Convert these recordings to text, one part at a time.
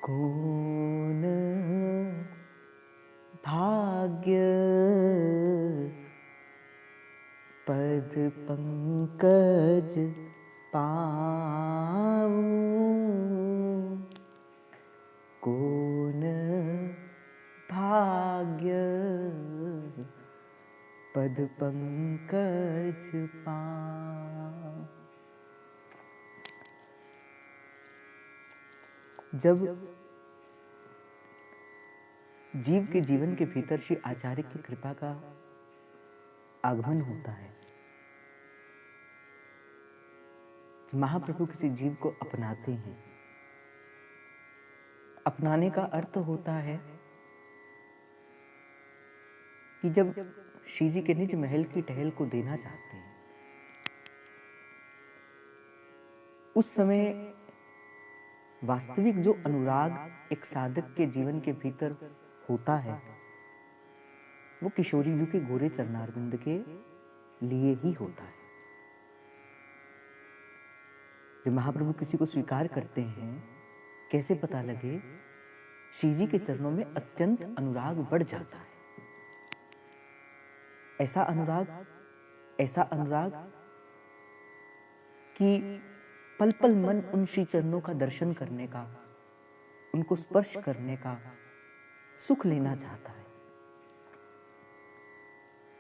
कौन भाग्य पद पंकज पाऊं, कौन भाग्य पद पंकज पाऊं। जब जीव के जीवन के भीतर श्री आचार्य की कृपा का आगमन होता है, जब महाप्रभु किसी जीव को अपनाते हैं, अपनाने का अर्थ होता है कि जब श्री जी के निज महल की टहल को देना चाहते हैं, उस समय वास्तविक जो अनुराग एक साधक के जीवन के भीतर होता है, वो किशोरी जी के गोरे चरणारविंद के लिए ही होता है। जब महाप्रभु किसी को स्वीकार करते हैं, कैसे पता लगे? श्री जी के चरणों में अत्यंत अनुराग बढ़ जाता है। ऐसा अनुराग कि पल पल मन उन श्री चरणों का दर्शन करने का, उनको स्पर्श करने का सुख लेना चाहता है।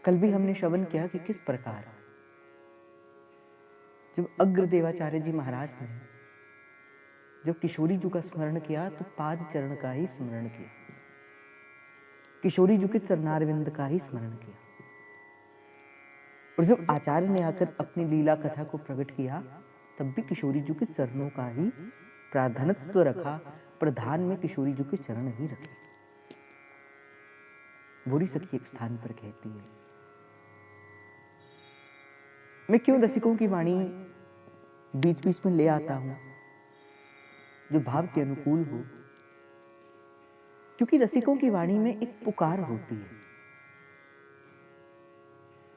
कल भी हमने श्रवण किया कि किस प्रकार जब अग्रदेवाचार्य जी महाराज ने जब किशोरी जी का स्मरण किया तो पाद चरण का ही स्मरण किया, किशोरी जी के चरणारविंद का ही स्मरण किया। और जब आचार्य ने आकर अपनी लीला कथा को प्रकट किया, तब भी किशोरी जी के चरणों का ही प्राधान्यत्व रखा, प्रधान में किशोरी जी के चरण ही रखे। बुरी सखी एक स्थान पर कहती है, मैं क्यों रसिकों की वाणी बीच बीच में ले आता हूं जो भाव के अनुकूल हो, क्योंकि रसिकों की वाणी में एक पुकार होती है,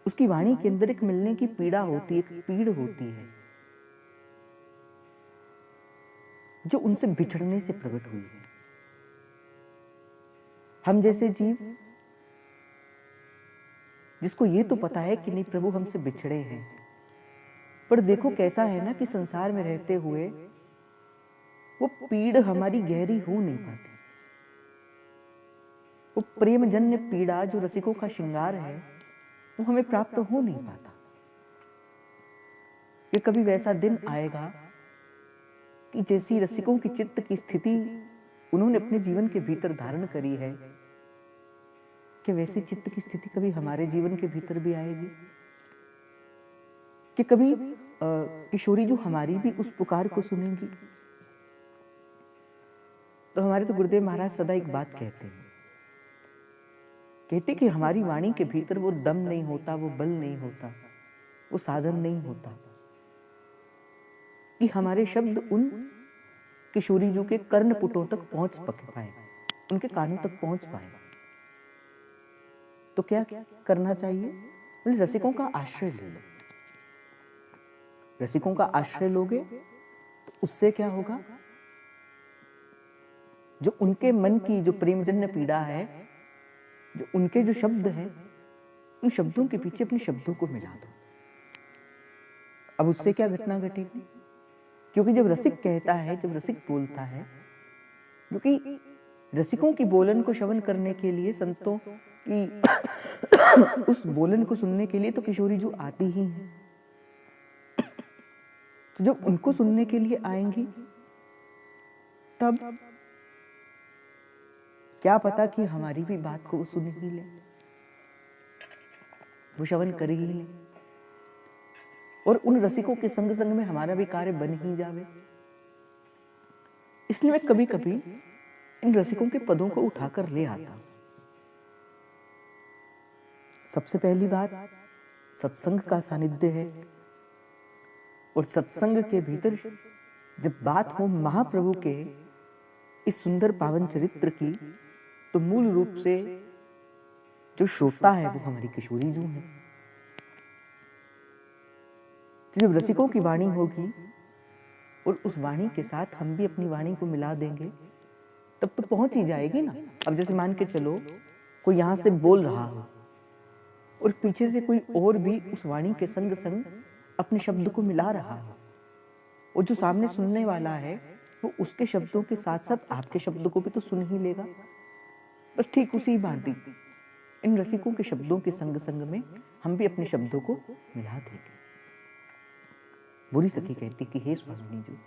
उसकी वाणी के अंदर एक मिलने की पीड़ा होती है, एक पीड़ होती है जो उनसे बिछड़ने से प्रकट हुई है। हम जैसे जीव जिसको ये तो पता है कि नहीं प्रभु हमसे बिछड़े हैं, पर देखो कैसा है ना कि संसार में रहते हुए वो पीड़ हमारी गहरी हो नहीं पाती। वो प्रेमजन्य पीड़ा जो रसिकों का श्रृंगार है, वो हमें प्राप्त हो नहीं पाता। ये कभी वैसा दिन आएगा कि जैसी रसिकों की चित्त की स्थिति उन्होंने अपने जीवन के भीतर धारण करी है, कि वैसी चित्त की स्थिति कभी हमारे जीवन के भीतर भी आएगी, कि कभी किशोरी जो हमारी भी उस पुकार को सुनेंगी। तो हमारे तो गुरुदेव महाराज सदा एक बात कहते कि हमारी वाणी के भीतर वो दम नहीं होता, वो बल नहीं होता, वो साधन नहीं होता कि हमारे शब्द उन किशोरी जी के कर्णपुटों तक पहुंच पाए, उनके कानों तक पहुंच पाए। तो क्या करना चाहिए? बोले रसिकों का आश्रय ले लो। रसिकों का आश्रय लोगे तो उससे क्या होगा? जो उनके मन की जो प्रेमजन्य पीड़ा है, जो उनके जो शब्द हैं, उन शब्दों के पीछे अपने शब्दों को मिला दो। अब उससे क्या घटना घटेगी? क्योंकि जब रसिक कहता है, जब रसिक बोलता है, क्योंकि रसिकों की बोलन को श्रवण करने के लिए, संतों की उस बोलन को सुनने के लिए तो किशोरी जी आती ही हैं। तो जब उनको सुनने के लिए आएंगी, तब क्या पता कि हमारी भी बात को वो सुन ही ले, वो श्रवण कर ही ले, और उन रसिकों के संग संग में हमारा भी कार्य बन ही जावे। इसलिए मैं कभी कभी इन रसिकों के पदों को उठाकर ले आता हूं। सबसे पहली बात सत्संग का सानिध्य है, और सत्संग के भीतर जब बात हो महाप्रभु के इस सुंदर पावन चरित्र की, तो मूल रूप से जो श्रोता है वो हमारी किशोरी जी है। जब रसिकों की वाणी होगी और उस वाणी के साथ हम भी अपनी वाणी को मिला देंगे, तब तो पहुंच ही जाएगी ना। अब जैसे मान के चलो कोई यहाँ से बोल रहा हो और पीछे से कोई और भी उस वाणी के संग संग अपने शब्द को मिला रहा हो, और जो सामने सुनने वाला है वो उसके शब्दों के साथ साथ आपके शब्दों को भी तो सुन ही लेगा। बस ठीक उसी भांति इन रसिकों के शब्दों के संग संग में हम भी अपने शब्दों को मिला देंगे। बुरी सखी कहती कि हे स्वामिनी जी,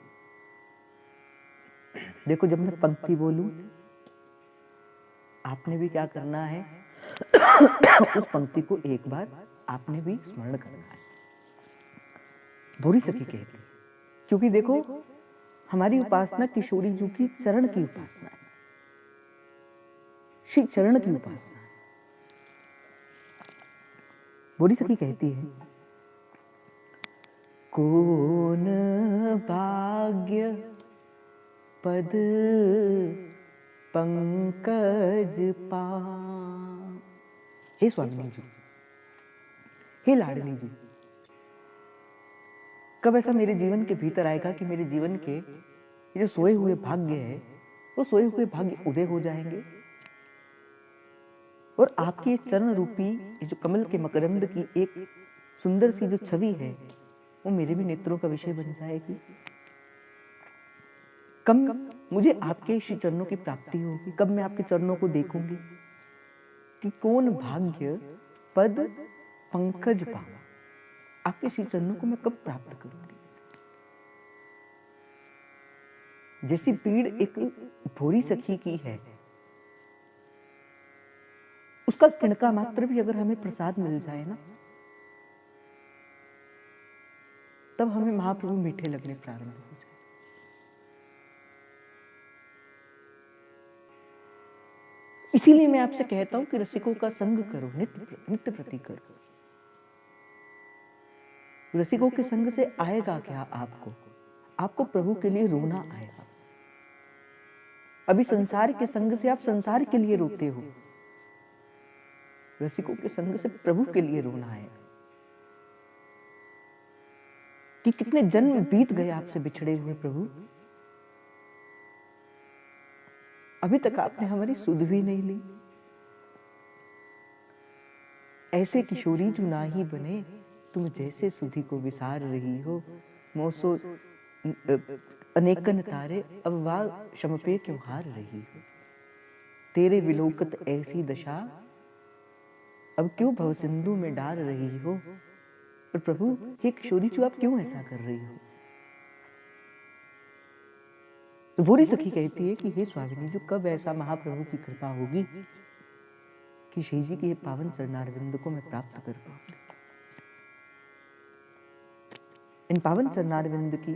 देखो जब मैं पंक्ति बोलूं आपने भी क्या करना है, उस पंक्ति को एक बार आपने भी स्मरण करना है। बुरी सखी कहती, क्योंकि देखो हमारी उपासना किशोरी जी की चरण की उपासना है, श्री चरण की उपासना है। बुरी सखी कहती है, कौन भाग्य पद पंकज पा। हे स्वामिनी जी, हे लाडली जी, कब ऐसा मेरे जीवन के भीतर आएगा कि मेरे जीवन के ये जो सोए हुए भाग्य है वो सोए हुए भाग्य उदय हो जाएंगे और आपके चरण रूपी ये जो कमल के मकरंद की एक सुंदर सी जो छवि है वो मेरे भी नेत्रों का विषय बन जाएगी। कब मुझे आपके श्री चरणों की प्राप्ति होगी, कब मैं आपके चरणों को देखूंगी कि कौन भाग्य पद पंकज पाऊं, आपके श्री चरणों को मैं कब प्राप्त करूंगी। जैसी पीड़ एक भोरी सखी की है, उसका किणका मात्र भी अगर हमें प्रसाद मिल जाए ना, तब हमें महाप्रभु मीठे लगने प्रारंभ हो जाए। इसीलिए मैं आपसे कहता हूं कि रसिकों का संग करो, नित्य प्रति करो। रसिकों के संग से आएगा क्या आपको? आपको प्रभु के लिए रोना आएगा। अभी संसार के संग से आप संसार के लिए रोते हो, रसिकों के संग से प्रभु के लिए रोना आएगा कि कितने जन्म बीत गए आपसे बिछड़े हुए प्रभु, अभी तक आपने हमारी सुध भी नहीं ली। ऐसे किशोरी जो ना ही बने, तुम जैसे सुधी को विसार रही हो। मोसो अनेकन तारे अब वाह शम पे क्यों हार रही हो। तेरे विलोकत ऐसी दशा अब क्यों भव सिंधु में डाल रही हो। और प्रभु हे किशोरी जो आप क्यों ऐसा कर रही हो। तो भूरी सखी कहती है कि हे स्वामिनी जो कब ऐसा महाप्रभु की कृपा होगी कि श्री जी के पावन चरणारविंद को मैं प्राप्त कर पाऊंगी। इन पावन चरणारविंद की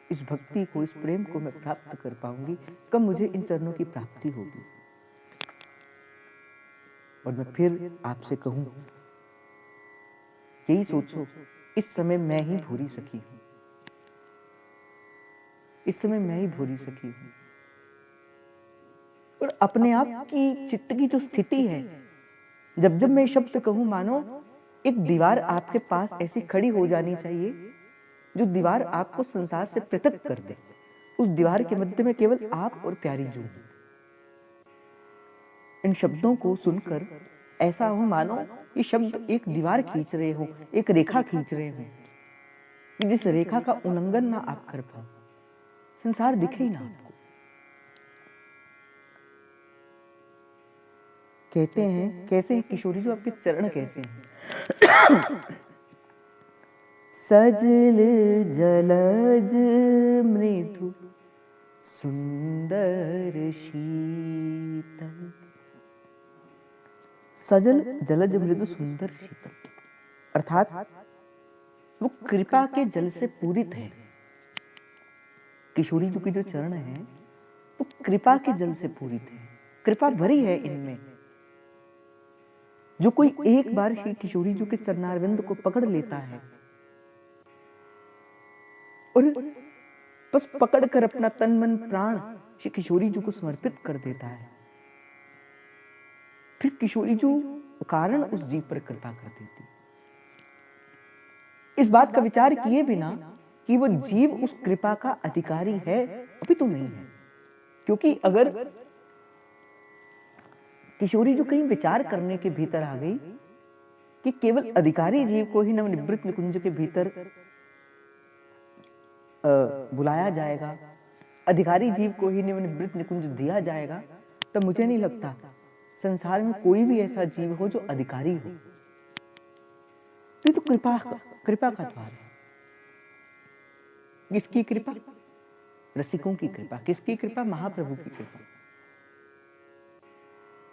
इस भक्ति को, इस प्रेम को मैं प्राप्त कर पाऊंगी, कब मुझे इन चरणों की प्राप्ति होगी। और मैं फिर आपसे कहूं, यही सोचो, इस समय मैं ही भूरी सखी हूं, इस समय मैं ही भूरी सखी हूं। और अपने आप की चित्त की जो स्थिति है, जब जब मैं शब्द कहूं, मानो एक दीवार आपके पास ऐसी खड़ी हो जानी चाहिए जो दीवार आपको संसार से पृथक कर दे। उस दीवार के मध्य में केवल आप और प्यारी जू। इन शब्दों को सुनकर ऐसा हो मानो ये शब्द एक दीवार खींच रहे हो, एक रेखा खींच रहे हो, जिस रेखा का उल्लंघन ना आप कर पाओ, संसार दिखे ही ना आपको। कहते हैं कैसे हैं किशोरी जो आपके चरण कैसे हैं। सजल जलज मृदु सुंदर शीतल। सजल जलज मृदु सुंदर शीतल अर्थात वो कृपा के जल से पूरित है। किशोरी जी के जो चरण हैं वो कृपा के जल से पूरित है, कृपा भरी है इनमें। जो कोई एक बार श्री किशोरी जी के चरणारविंद को पकड़ लेता है और बस पकड़कर अपना तन मन प्राण श्री किशोरी जी को समर्पित कर देता है, फिर किशोरी जी कारण उस जीव पर कृपा कर देती। इस बात का विचार किए बिना कि वो जीव उस कृपा का अधिकारी है, अभी तो नहीं है। क्योंकि अगर किशोरी जो कहीं विचार करने के भीतर आ गई कि केवल अधिकारी जीव को ही नवनिवृत्त निकुंज के भीतर बुलाया जाएगा, अधिकारी जीव को ही नवनिवृत्त निकुंज दिया जाएगा, तो मुझे नहीं लगता संसार में कोई भी ऐसा जीव हो जो अधिकारी हो। ये तो कृपा का द्वार है। किसकी कृपा? रसिकों की कृपा। किसकी कृपा? महाप्रभु की कृपा।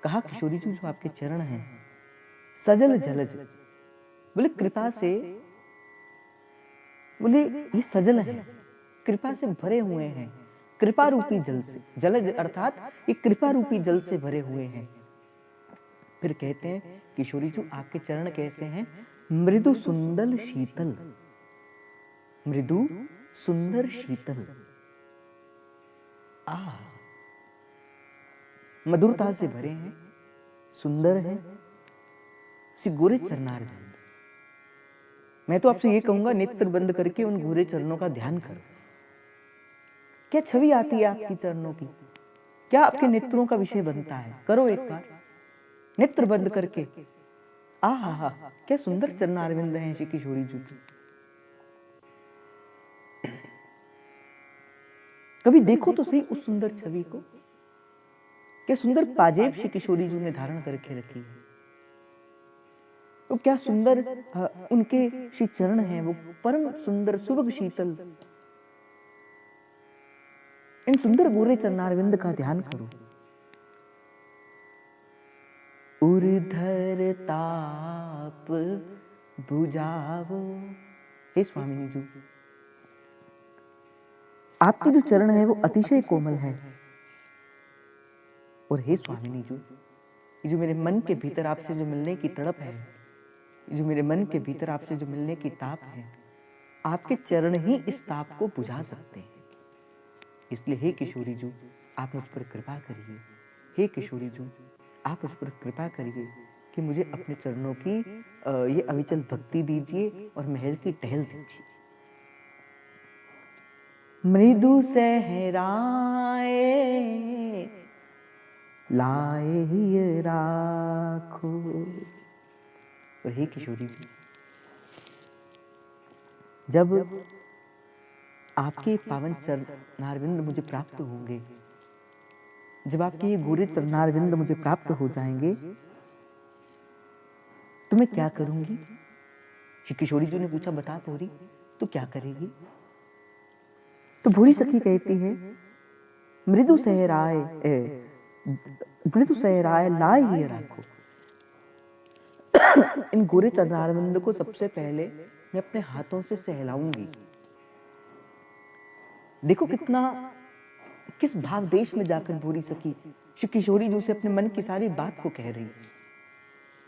कहा किशोरी जी जो आपके चरण हैं सजल जलज, बोले कृपा से, बोले ये सजल है, कृपा से भरे हुए हैं, कृपा रूपी जल से। जलज अर्थात ये कृपा रूपी जल से भरे हुए हैं। फिर कहते हैं किशोरी जी आपके चरण कैसे हैं? मृदु सुंदर शीतल, मृदु सुंदर शीतल, मधुरता से भरे हैं, सुंदर है, गोरे चरणारविंद। मैं तो आपसे ये कहूंगा नेत्र बंद करके उन गोरे चरणों का ध्यान करो। क्या छवि आती है आपकी चरणों की? क्या आपके नेत्रों का विषय बनता है? करो एक बार नेत्र बंद करके। आहा, क्या सुंदर चरणारविंद हैं श्री किशोरी जी की। कभी देखो तो सही उस सुंदर छवि को। क्या सुंदर पाजेब श्री किशोरी जी ने धारण करके रखी है। तो क्या सुंदर उनके श्री चरण हैं, वो परम सुंदर सुभग शीतल। इन सुंदर गोरे चरणारविंद का ध्यान करो। उर्धर ताप बुझावो। हे स्वामिनी जी, आपके जो चरण है वो अतिशय कोमल है। और हे स्वामिनी जी, जो मेरे मन के भीतर आपसे जो मिलने की तड़प है, जो मेरे मन के भीतर आपसे जो मिलने की ताप है, आपके चरण ही इस ताप को बुझा सकते हैं। इसलिए हे किशोरी जी आप मुझ पर कृपा करिए। हे किशोरी जी आप मुझ पर कृपा करिए कि मुझे अपने चरणों की ये अविचल भक्ति दीजिए और महल की टहल दीजिए। मृदु सहराए लाए ही राखो। तो हे किशोरी जी, जब आपके पावन चरणारविंद मुझे प्राप्त होंगे, जब आपके ये गोरे चरणारविंद मुझे प्राप्त हो जाएंगे, तो मैं क्या करूंगी? श्री किशोरी जी ने पूछा, बता भोरी तू क्या करेगी? तो भोरी सखी कहती है, मृदु सहराए लाए ही राखो। इन गोरे चरणारविंद को सबसे पहले मैं अपने हाथों से सहलाऊंगी। देखो किस भाव देश में जाकर भोरी सखी श्री किशोरी जी से अपने मन की सारी बात को कह रही।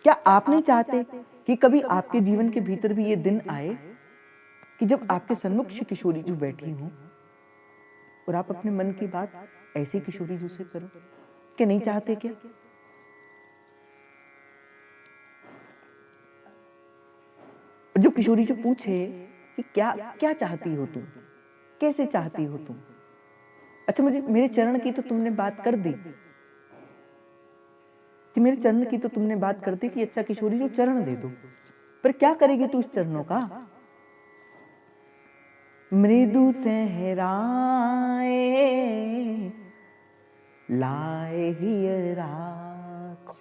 क्या आप नहीं चाहते कि कभी आपके जीवन के भीतर भी ये दिन आए कि जब आपके सन्मुख श्री किशोरी जी बैठी हो और आप अपने मन की बात ऐसे किशोरी जी से करो? क्या नहीं चाहते? क्या जो किशोरी जी पूछे कि क्या चाहती हो तुम, कैसे चाहती हो तुम? अच्छा, मुझे मेरे चरण की तो तुमने बात कर दी कि मेरे चरण की तो तुमने बात कर दी कि अच्छा किशोरी जी चरण दे दो, पर क्या करेगी तू इस चरणों का? मृदु सहराए लाए ही राखो।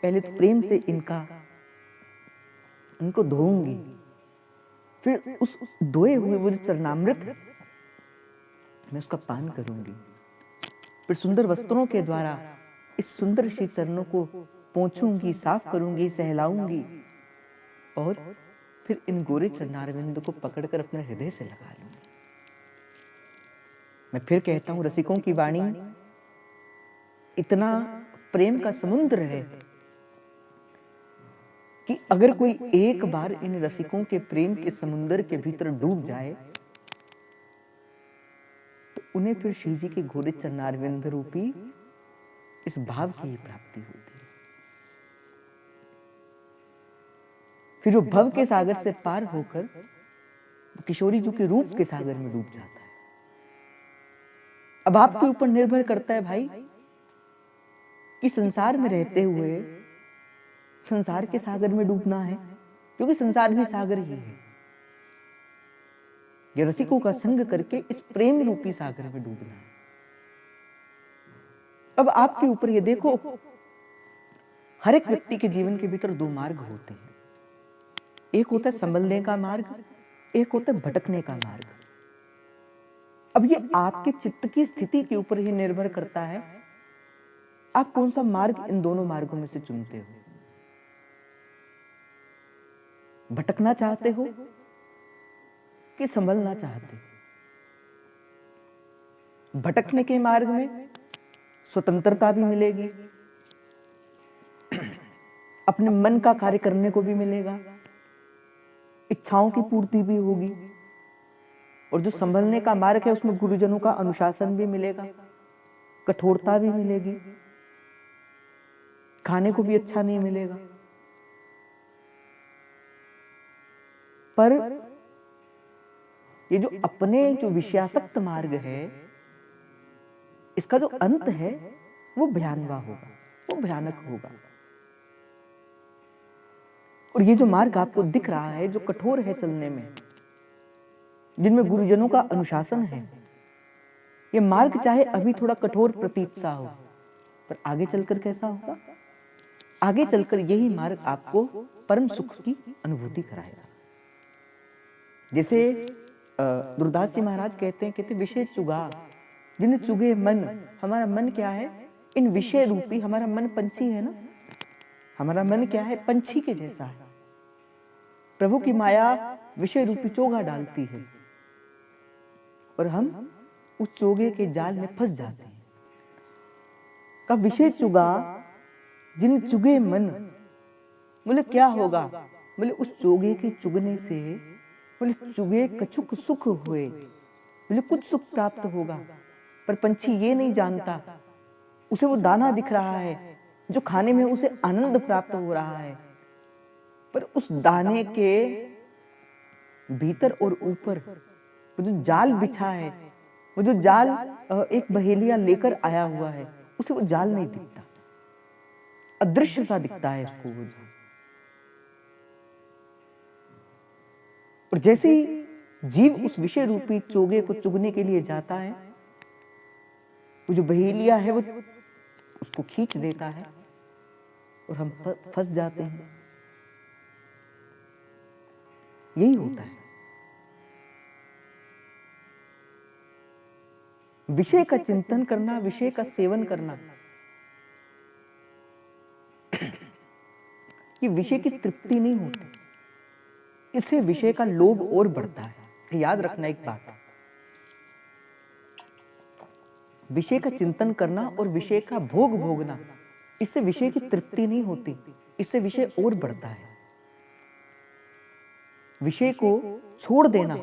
पहले तो प्रेम से इनको धोऊंगी, फिर उस धोए हुए वो जो चरणामृत मैं उसका पान करूंगी, फिर सुंदर वस्त्रों के द्वारा इस सुंदर श्री चरणों को पोंछूंगी, साफ करूंगी, सहलाऊंगी और फिर इन गोरे चरणारविंद को पकड़कर अपने हृदय से लगा लूंगी। मैं फिर कहता हूं, रसिकों की वाणी इतना प्रेम का समुद्र है कि अगर कोई एक बार इन रसिकों के प्रेम के समुद्र के भीतर डूब जाए तो उन्हें फिर श्री जी के गोरे चरणारविंद रूपी इस भाव की ही प्राप्ति होती है। फिर वो भव के सागर से पार होकर किशोरी जी के रूप के सागर में डूब जाता है। अब आपके ऊपर निर्भर करता है भाई कि संसार में रहते हुए संसार के सागर में डूबना है, क्योंकि संसार भी सागर ही है। ये रसिकों का संग करके इस प्रेम रूपी सागर में डूबना है। अब आपके ऊपर ये देखो, हर एक व्यक्ति के जीवन के भीतर दो मार्ग होते हैं। एक होता है संभलने का मार्ग, एक होता है भटकने का मार्ग। अब ये आपके चित्त की स्थिति के ऊपर ही निर्भर करता है, आप कौन सा मार्ग इन दोनों मार्गों में से चुनते हो। भटकना चाहते हो कि संभलना चाहते हो। भटकने के मार्ग में स्वतंत्रता भी मिलेगी, अपने मन का कार्य करने को भी मिलेगा, इच्छाओं की पूर्ति भी होगी। और जो संभलने का मार्ग है उसमें गुरुजनों का अनुशासन भी मिलेगा, कठोरता भी मिलेगी, खाने को भी अच्छा नहीं मिलेगा। पर ये जो अपने जो विषयासक्त मार्ग है, इसका जो अंत है वो भयानवा होगा, वो भयानक होगा। और ये जो मार्ग आपको दिख रहा है, जो कठोर है चलने में, जिनमें गुरुजनों का अनुशासन है, ये मार्ग चाहे अभी थोड़ा कठोर प्रतीत सा हो, पर आगे चलकर कैसा होगा? आगे चलकर यही मार्ग आपको परम सुख की अनुभूति कराएगा। जैसे दुर्दास जी महाराज कहते विषय चुगा जिन चुगे मन। हमारा मन क्या है? इन विषय रूपी, हमारा मन पंछी है ना, हमारा मन क्या है? पंछी के जैसा है। प्रभु की माया विषय रूपी चोगा डालती है और हम उस चोगे के जाल में फंस जाते हैं। का विषय चुगा जिन चुगे मन, बोले क्या होगा? बोले उस चोगे के चुगने से, बोले चुगे कछुक सुख हुए, बोले कुछ सुख प्राप्त होगा। पर पंछी ये नहीं जानता, उसे वो दाना दिख रहा है जो खाने में उसे आनंद प्राप्त हो रहा है, पर उस दाने के भीतर और ऊपर वो जो जाल बिछा है, वो जो जाल एक बहेलिया लेकर आया हुआ है, उसे वो जाल नहीं दिखता, अदृश्य सा दिखता है उसको वो जाल। और जैसे ही जीव उस विषय रूपी चोगे को चुगने के लिए जाता है, वो जो बहेलिया है वो उसको खींच देता है और हम फंस जाते हैं। यही होता है। विषय का चिंतन करना, विषय का सेवन करना, ये विषय की तृप्ति नहीं होती, इससे विषय का लोभ और बढ़ता है। याद रखना एक बात, विषय का चिंतन करना और विषय का भोग भोगना, इससे विषय की तृप्ति नहीं होती, इससे विषय और बढ़ता है। विषय को छोड़ देना,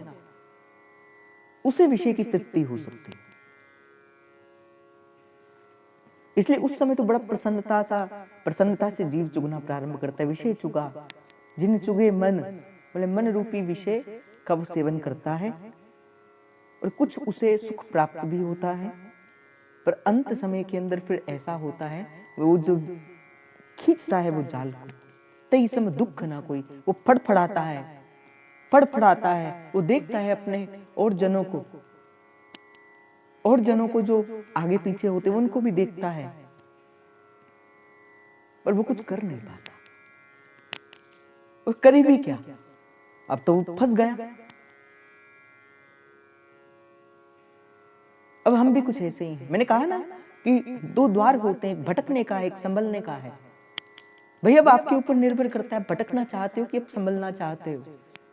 उसे विषय की तृप्ति हो सकती है। इसलिए उस समय तो बड़ा प्रसन्नता से जीव चुगना प्रारंभ करता है। विषय चुगा जिन चुगे मन, बोले मन रूपी विषय का वो सेवन करता है और कुछ उसे सुख प्राप्त भी होता है, पर अंत समय के अंदर फिर ऐसा होता है, वो जो खींचता है वो जाल को, तई समय दुख ना कोई, वो फड़फड़ाता है, वो देखता है अपने और जनों को जो आगे पीछे होते हैं उनको भी देखता है, पर वो कुछ कर नहीं पाता। और करे भी क्या? अब तो वो फंस गया। अब हम भी कुछ ऐसे ही हैं। मैंने कहा ना कि दो द्वार होते हैं, एक भटकने का है, एक संभलने का है। भाई अब आपके ऊपर निर्भर करता है, भटकना चाहते हो कि अब संभलना चाहते हो।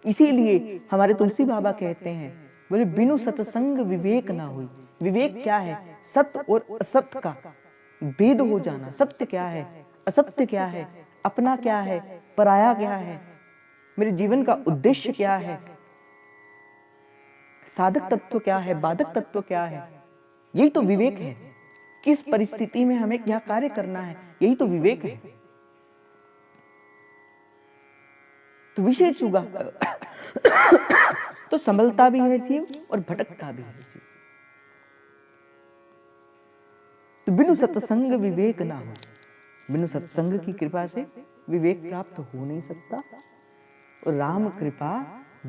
इसीलिए हमारे तुलसी बाबा कहते हैं, बोले बिनु सत्संग विवेक ना हुई। विवेक क्या है? सत्य और असत्य का भेद हो जाना। सत्य क्या है, असत्य क्या है, अपना क्या है, पराया क्या है, मेरे जीवन का उद्देश्य क्या है, साधक तत्व क्या है, बाधक तत्व क्या है। यही तो विवेक है। किस परिस्थिति में हमें क्या कार्य करना है, यही तो विवेक है। तो विषय चुगा तो संभलता भी है जीव और भटकता भी है जीव। तो बिनु सत्संग विवेक ना हो। बिनु सत्संग की कृपा से विवेक प्राप्त हो नहीं सकता, और राम कृपा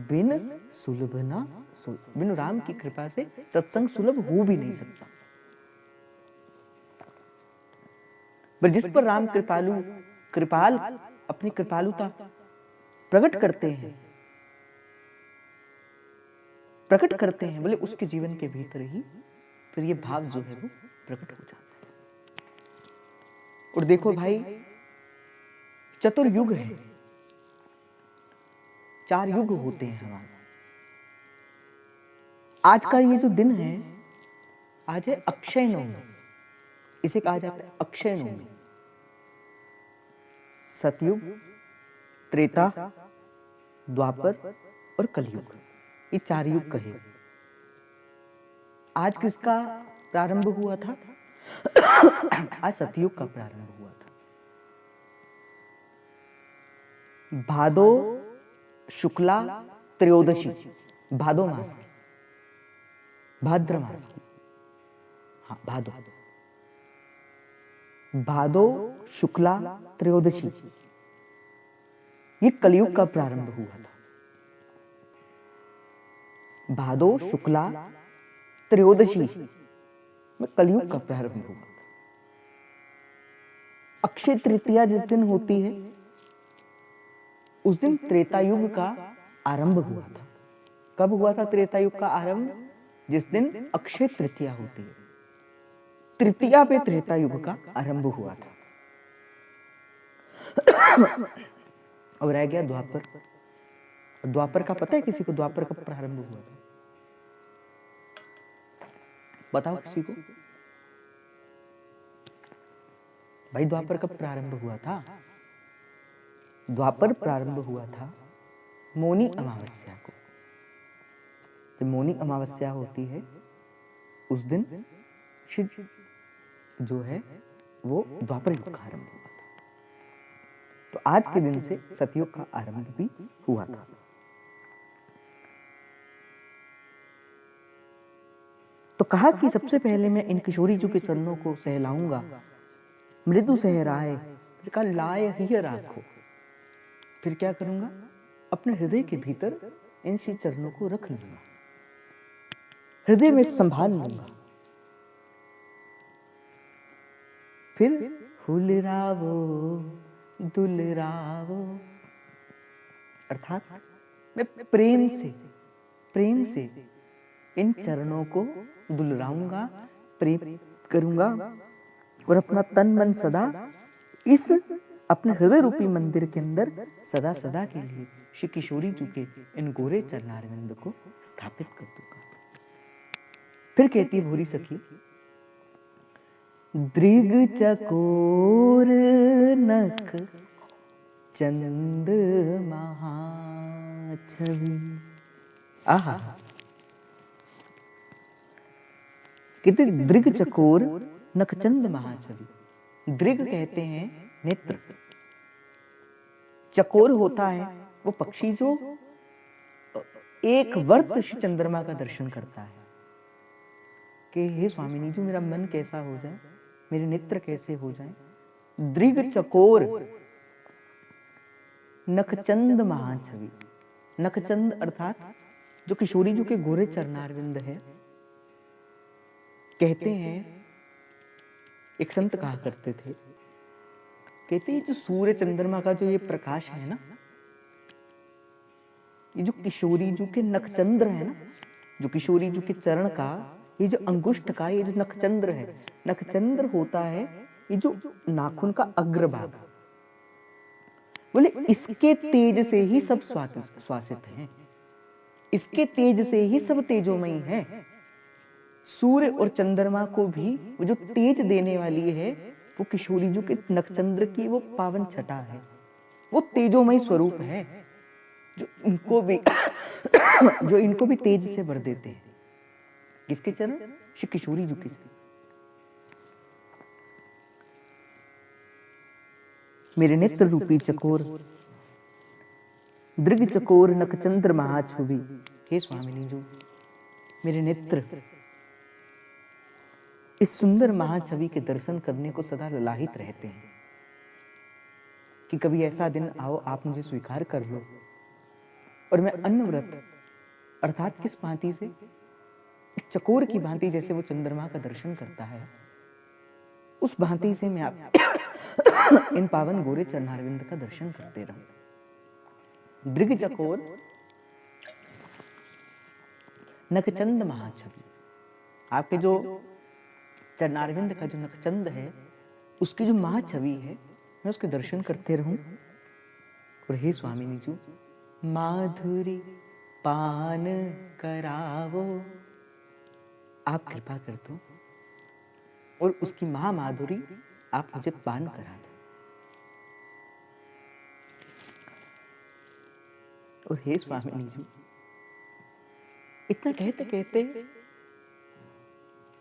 बिन सुलभ ना सुलभ, बिनु राम की कृपा से सत्संग सुलभ हो भी नहीं सकता। पर जिस पर राम कृपाल अपनी कृपालुता प्रकट करते हैं बोले उसके जीवन के भीतर ही फिर ये भाव जो है वो प्रकट हो जाता है। और देखो भाई, चतुर्युग है, 4 युग होते हैं हमारे। आज का ये जो दिन है, आज है अक्षय नवमी, इसे कहा जाता है अक्षय नवमी। सतयुग, त्रेता, द्वापर और कलयुग, ये 4 युग कहे। आज किसका प्रारंभ हुआ था? आज सतयुग का प्रारंभ हुआ था। भादो शुक्ला त्रयोदशी, भादो मास की, भाद्र मास की, हाँ भादो शुक्ला त्रयोदशी, ये कलयुग का प्रारंभ हुआ था। भादो शुक्ला त्रयोदशी में कलयुग का प्रारंभ हुआ था। अक्षय तृतीया जिस दिन होती है उस दिन त्रेता युग का आरंभ हुआ था। कब हुआ था त्रेता युग का आरंभ? जिस दिन अक्षय तृतीया होती है, तृतीया पे त्रेता युग का आरंभ हुआ था। अब रह गया द्वापर। द्वापर का पता है किसी को? द्वापर कब प्रारंभ हुआ था? बताओ किसी को भाई, द्वापर कब प्रारंभ हुआ था? द्वापर प्रारंभ हुआ था मौनी अमावस्या को। जब मौनी अमावस्या होती है उस दिन शिव जो है वो द्वापर युग का आरंभ हुआ था। तो आज के दिन से सतयुग का आरंभ भी हुआ था। तो कहा कि सबसे पहले मैं इन किशोरी जी के चरणों को सहलाऊंगा, मृदु सहराए, फिर कहा लाय ही राखो। फिर क्या करूंगा? अपने हृदय के भीतर इन श्री चरणों को रख लूंगा, हृदय में संभाल लूंगा। फिर हुलरावो दुलरावो, अर्थात मैं प्रेम से इन चरणों को दुलराऊंगा, प्रेम करूंगा, और अपना तन मन सदा इस अपने हृदय रूपी मंदिर के अंदर सदा सदा के लिए श्री किशोरी जी के इन गोरे चरणारविंद को स्थापित कर दूंगा। फिर कहती भूरी सखी, दृग चकोर नख चंद महाछवि। आहा, कहते दृग चकोर नखचंद महाछवि। दृग कहते हैं नेत्र, चकोर होता है वो पक्षी जो एक वर्त श्री चंद्रमा का दर्शन करता है कि हे स्वामिनी जी मेरा मन कैसा हो जाए, मेरे नेत्र कैसे हो जाए। दृग चकोर नखचंद महाछवि। नखचंद अर्थात जो किशोरी जी के गोरे चरणारविंद है। कहते हैं, एक संत कहा करते थे, कहते हैं जो सूर्य चंद्रमा का जो ये प्रकाश है ना, ये जो किशोरी जी के नखचंद्र है ना, जो किशोरी जी के चरण का ये जो अंगुष्ठ का ये जो नखचंद्र है, नखचंद्र होता है ये जो नाखून का अग्रभाग, बोले इसके तेज से ही सब श्वासित हैं, इसके तेज से ही सब तेजोमयी है। सूर्य और चंद्रमा को भी वो जो तेज देने वाली है वो किशोरी जी के नखचंद्र की वो पावन छटा है, वो तेजोमय स्वरूप है जो इनको भी तेज से भर देते हैं। किसके चरण? श्री किशोरी जी के चरण। मेरे नेत्र रूपी चकोर, दृग चकोर नखचंद्र महाछवि। हे स्वामिनी जी, मेरे नेत्र इस सुंदर महाछवि के दर्शन करने को सदा ललाहित रहते हैं। कि कभी ऐसा दिन आओ आप मुझे स्वीकार कर लो और मैं अन्न व्रत अर्थात किस भांति से, एक चकोर की भांति जैसे वो चंद्रमा का दर्शन करता है, उस भांति से मैं आप इन पावन गोरे चरणारविंद का दर्शन करते रहूं। दृग चकोर नखचंद महाछवि, आपके जो चरणारविंद का जो नखचंद है उसकी जो महाछवि है, मैं उसके दर्शन करते रहूं। और हे स्वामिनी जी, माधुरी पान करावो, आप कृपा कर दो और उसकी महामाधुरी आप मुझे पान करा दो। और हे स्वामिनी जी, इतना कहते कहते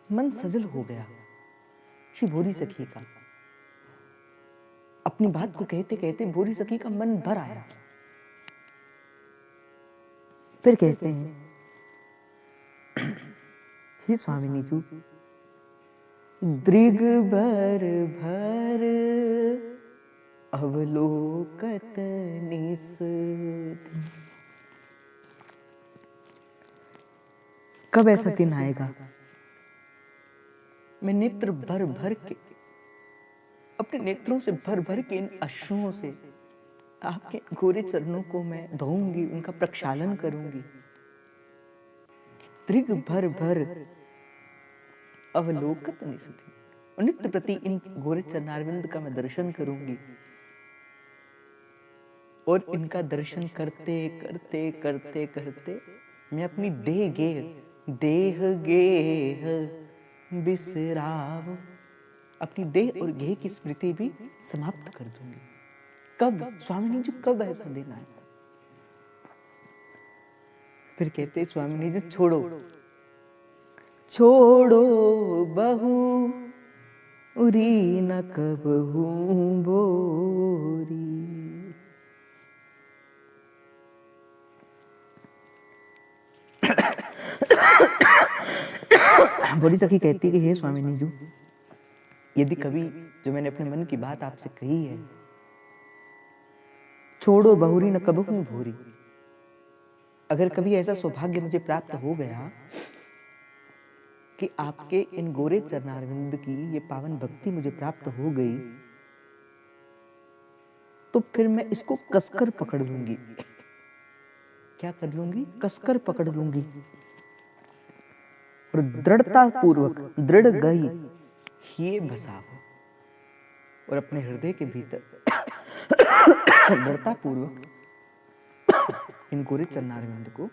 मन सजल हो गया श्री भोरी सखी का। अपनी बात को कहते कहते भोरी सखी का मन भर आया। फिर कहते हैं, हे स्वामिनी जी, दृग भर भर अवलोकत निस, कब ऐसा दिन आएगा मैं नेत्र भर भर के, अपने नेत्रों से भर भर के इन अश्रुओं से आपके गोरे चरणों को मैं धोऊंगी, उनका प्रक्षालन करूंगी। दृग भर भर अवलोकत निसति, और नित्य प्रति इन गोरे चरणारविंद का मैं दर्शन करूंगी। और इनका दर्शन करते करते करते करते मैं अपनी देह गेह बिसराव, अपनी देह और गेह की स्मृति भी समाप्त कर दूंगी। कब स्वामिनी जी, कब ऐसा दिन आएगा? फिर कहते स्वामिनी जी, छोड़ो छोड़ो बहु उरी न कबहू बोरी। भोली सखी कहती कि हे स्वामिनी जी, यदि कभी जो मैंने अपने मन की बात आपसे कही है, छोड़ो बहुरी न कबहू भोरी, अगर कभी ऐसा सौभाग्य मुझे प्राप्त हो गया कि आपके इन गोरे चरणारविंद की ये पावन भक्ति मुझे प्राप्त हो गई, तो फिर मैं इसको कसकर पकड़ लूंगी। क्या कर लूंगी? कसकर पकड़ लूंगी और दृढ़ता पूर्वक, दृढ़ गई ही बसाओ, और अपने हृदय के भीतर दृढ़ता पूर्वक इन गोरे चरणारविंद को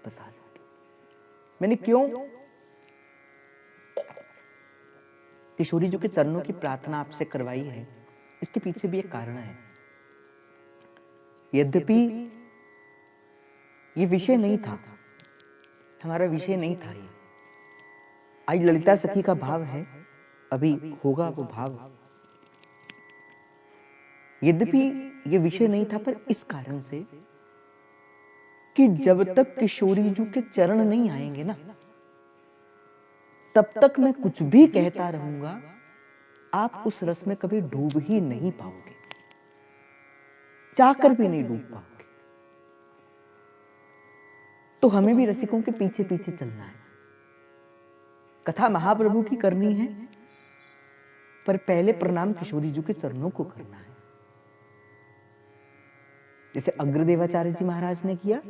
बसा सके। मैंने क्यों किशोरी जी के चरणों की प्रार्थना आपसे करवाई है, इसके पीछे भी एक कारण है। यद्यपि ये विषय नहीं था, हमारा विषय नहीं था ये। आज ललिता सखी का भाव है, अभी होगा वो भाव। यद्यपि ये विषय नहीं था, पर इस कारण से कि जब तक किशोरी जी के चरण नहीं आएंगे ना, तब तक मैं कुछ भी कहता रहूंगा, आप उस रस में कभी डूब ही नहीं पाओगे, चाहकर भी नहीं डूब पाओगे। तो हमें भी रसिकों के पीछे पीछे चलना है। कथा महाप्रभु की करनी है, पर पहले प्रणाम किशोरी जी के चरणों को करना है। जैसे अग्रदेवाचार्य जी महाराज ने किया,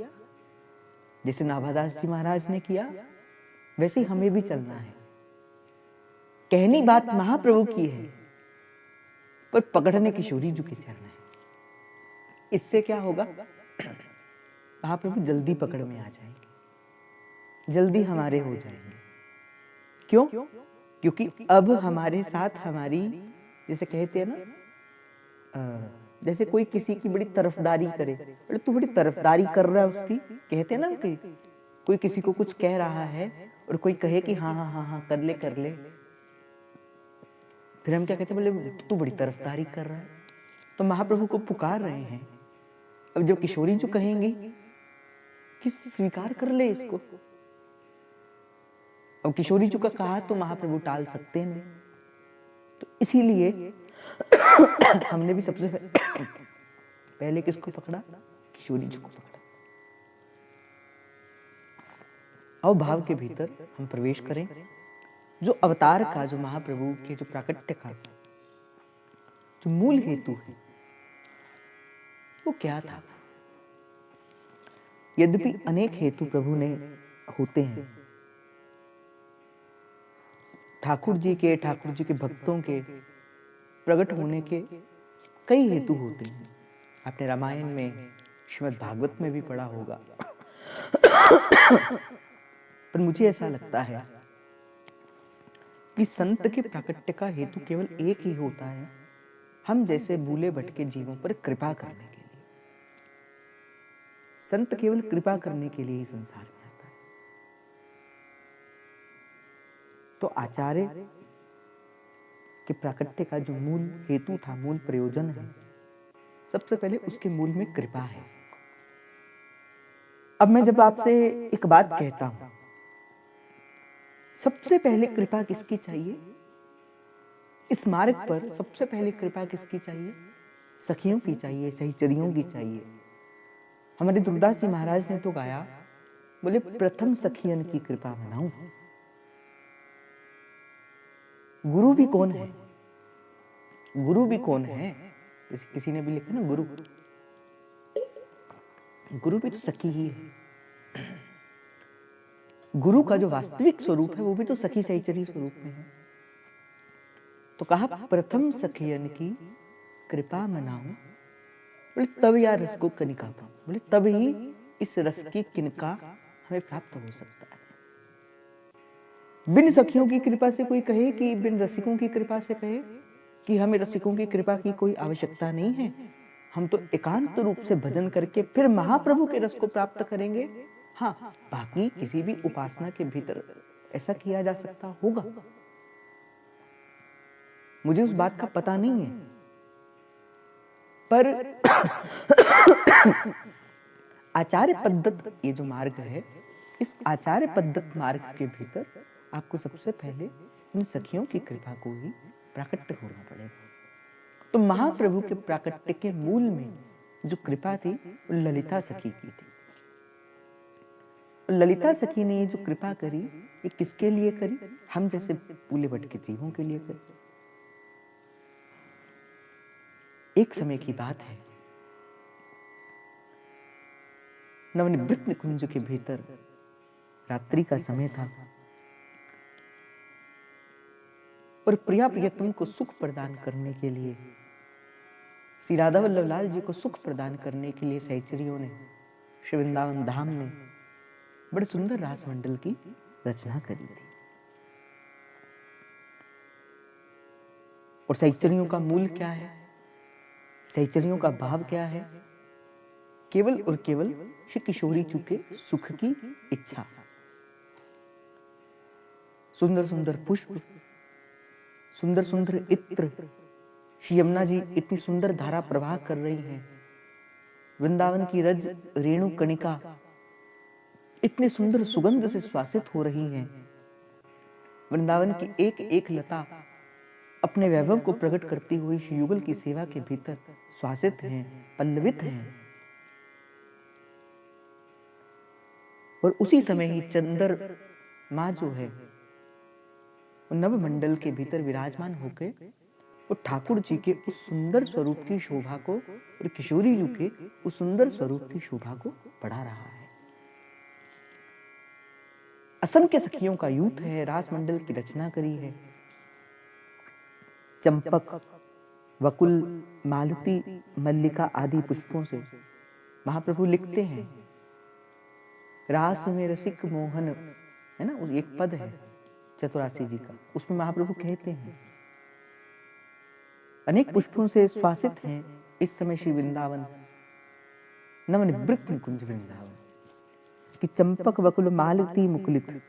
जैसे नाभादास जी महाराज ने किया, वैसे ही हमें भी चलना है। कहनी बात महाप्रभु की है, पर पकड़ने किशोरी जी के चरण है। इससे क्या होगा? महाप्रभु जल्दी पकड़ में आ जाएंगे, जल्दी हमारे हो जाएंगे। क्यों? क्योंकि अब हमारे साथ हमारी, जैसे कहते हैं ना, जैसे कोई किसी की बड़ी तरफदारी करे, बोले तू बड़ी तरफदारी कर रहा है उसकी, कहते हैं ना कि कोई किसी को कुछ कह रहा है और कोई कहे कि हाँ हाँ हाँ हाँ कर ले कर ले, फिर हम क्या कहते हैं, बोले तू बड़ी तरफदारी कर रहा है। तो महाप्रभु को पुकार रहे हैं। अब जब किशोरी जो कहेंगी कि स्वीकार कर ले इसको, अब किशोरी जी का कहा तो महाप्रभु टाल सकते हैं नहीं। तो इसीलिए हमने भी सबसे पहले किसको पकड़ा? किशोरी जी को पकड़ा। और भाव के भीतर हम प्रवेश करें। जो अवतार का, जो महाप्रभु के जो प्राकट्य का जो मूल हेतु है वो क्या था? यद्यपि अनेक हेतु प्रभु ने होते हैं, ठाकुर जी के भक्तों के प्रकट होने के कई हेतु होते हैं। आपने रामायण में, श्रीमद् भागवत में भी पढ़ा होगा। पर मुझे ऐसा लगता है कि संत के प्राकट्य का हेतु केवल एक ही होता है, हम जैसे भूले भटके जीवों पर कृपा करने के लिए। संत केवल कृपा करने के लिए ही संसार में आता है। तो आचार्य के प्राकट्य का जो मूल हेतु था, मूल प्रयोजन है, सबसे पहले उसके मूल में कृपा है। अब मैं जब आपसे एक बात कहता हूं, सबसे पहले कृपा किसकी चाहिए? इस मार्ग पर सबसे पहले कृपा किसकी चाहिए? सखियों की चाहिए, सहचरियों की चाहिए। हमारे दुर्दास जी महाराज ने तो गाया, बोले प्रथम सखियन की कृपा मनाऊं। गुरु भी कौन है? गुरु भी कौन है? जैसे किसी ने भी लिखा ना, गुरु, गुरु भी तो सखी ही है। गुरु का जो वास्तविक स्वरूप है वो भी तो सखी सहचरी स्वरूप में है। तो कहा प्रथम सखियन की कृपा मनाऊं, बोले तब यार रस को कनिका पाऊं, बोले तब ही इस रस की किनका हमें प्राप्त हो सकता है। बिन सखियों की कृपा से कोई कहे कि, बिन रसिकों की कृपा से कहे कि हमें रसिकों की कृपा की कोई आवश्यकता नहीं है, हम तो एकांत रूप से भजन करके फिर महाप्रभु के रस को प्राप्त करेंगे। हाँ, बाकी किसी भी उपासना के भीतर ऐसा किया जा सकता होगा, मुझे उस बात का पता नहीं है। पर आचार्य पद्धत ये जो मार्ग है, इस आचार्य पद्धत मार्ग के भीतर आपको सबसे पहले इन सखियों की कृपा को ही प्राकट्य होना पड़ेगा। तो महाप्रभु के प्राकट्य के मूल में जो कृपा थी वो ललिता सखी की थी। ललिता सखी ने ये जो कृपा करी, ये किसके लिए करी? हम जैसे भूले भटके जीवों के लिए करी। एक समय की बात है, नवनिवृत्त कुंज के भीतर रात्रि का समय था और प्रिया प्रियतम को सुख प्रदान करने के लिए, श्री राधा वल्लभ लाल जी को सुख प्रदान करने के लिए सहचरियों ने, श्री वृंदावन धाम में बड़े सुंदर रास मंडल की रचना करी थी। और सहचरियों का मूल क्या है? सहचरियों का भाव क्या है? केवल और केवल श्री किशोरी चूके सुख की इच्छा। सुंदर सुंदर पुष्प, सुंदर सुंदर इत्र, श्री यमुना जी इतनी सुंदर धारा प्रवाह कर रही हैं, वृंदावन की रज रेणु कणिका इतने सुंदर सुगंध से श्वासित हो रही हैं, वृंदावन की एक एक लता अपने वैभव को प्रकट करती हुई श्री युगल की सेवा के भीतर श्वासित हैं, पल्लवित हैं। और उसी समय ही चंद्र माँ जो है वो नव मंडल के भीतर विराजमान होकर वो ठाकुर जी के उस सुंदर स्वरूप की शोभा को और किशोरी जी के उस सुंदर स्वरूप की शोभा को बढ़ा रहा है। असंख्य सखियों का यूथ है, रास मंडल की रचना करी है। चंपक, वकुल, मालती, मल्लिका आदि पुष्पों से महाप्रभु लिखते हैं, रास में रसिक मोहन, है ना, उस एक पद है चतुरासी जी का, उसमें महाप्रभु कहते हैं अनेक पुष्पों से श्वासित हैं इस समय श्री वृंदावन, नवनिवृत्त कुंज वृंदावन कि चंपक, वकुल, मालती, मुकुलित,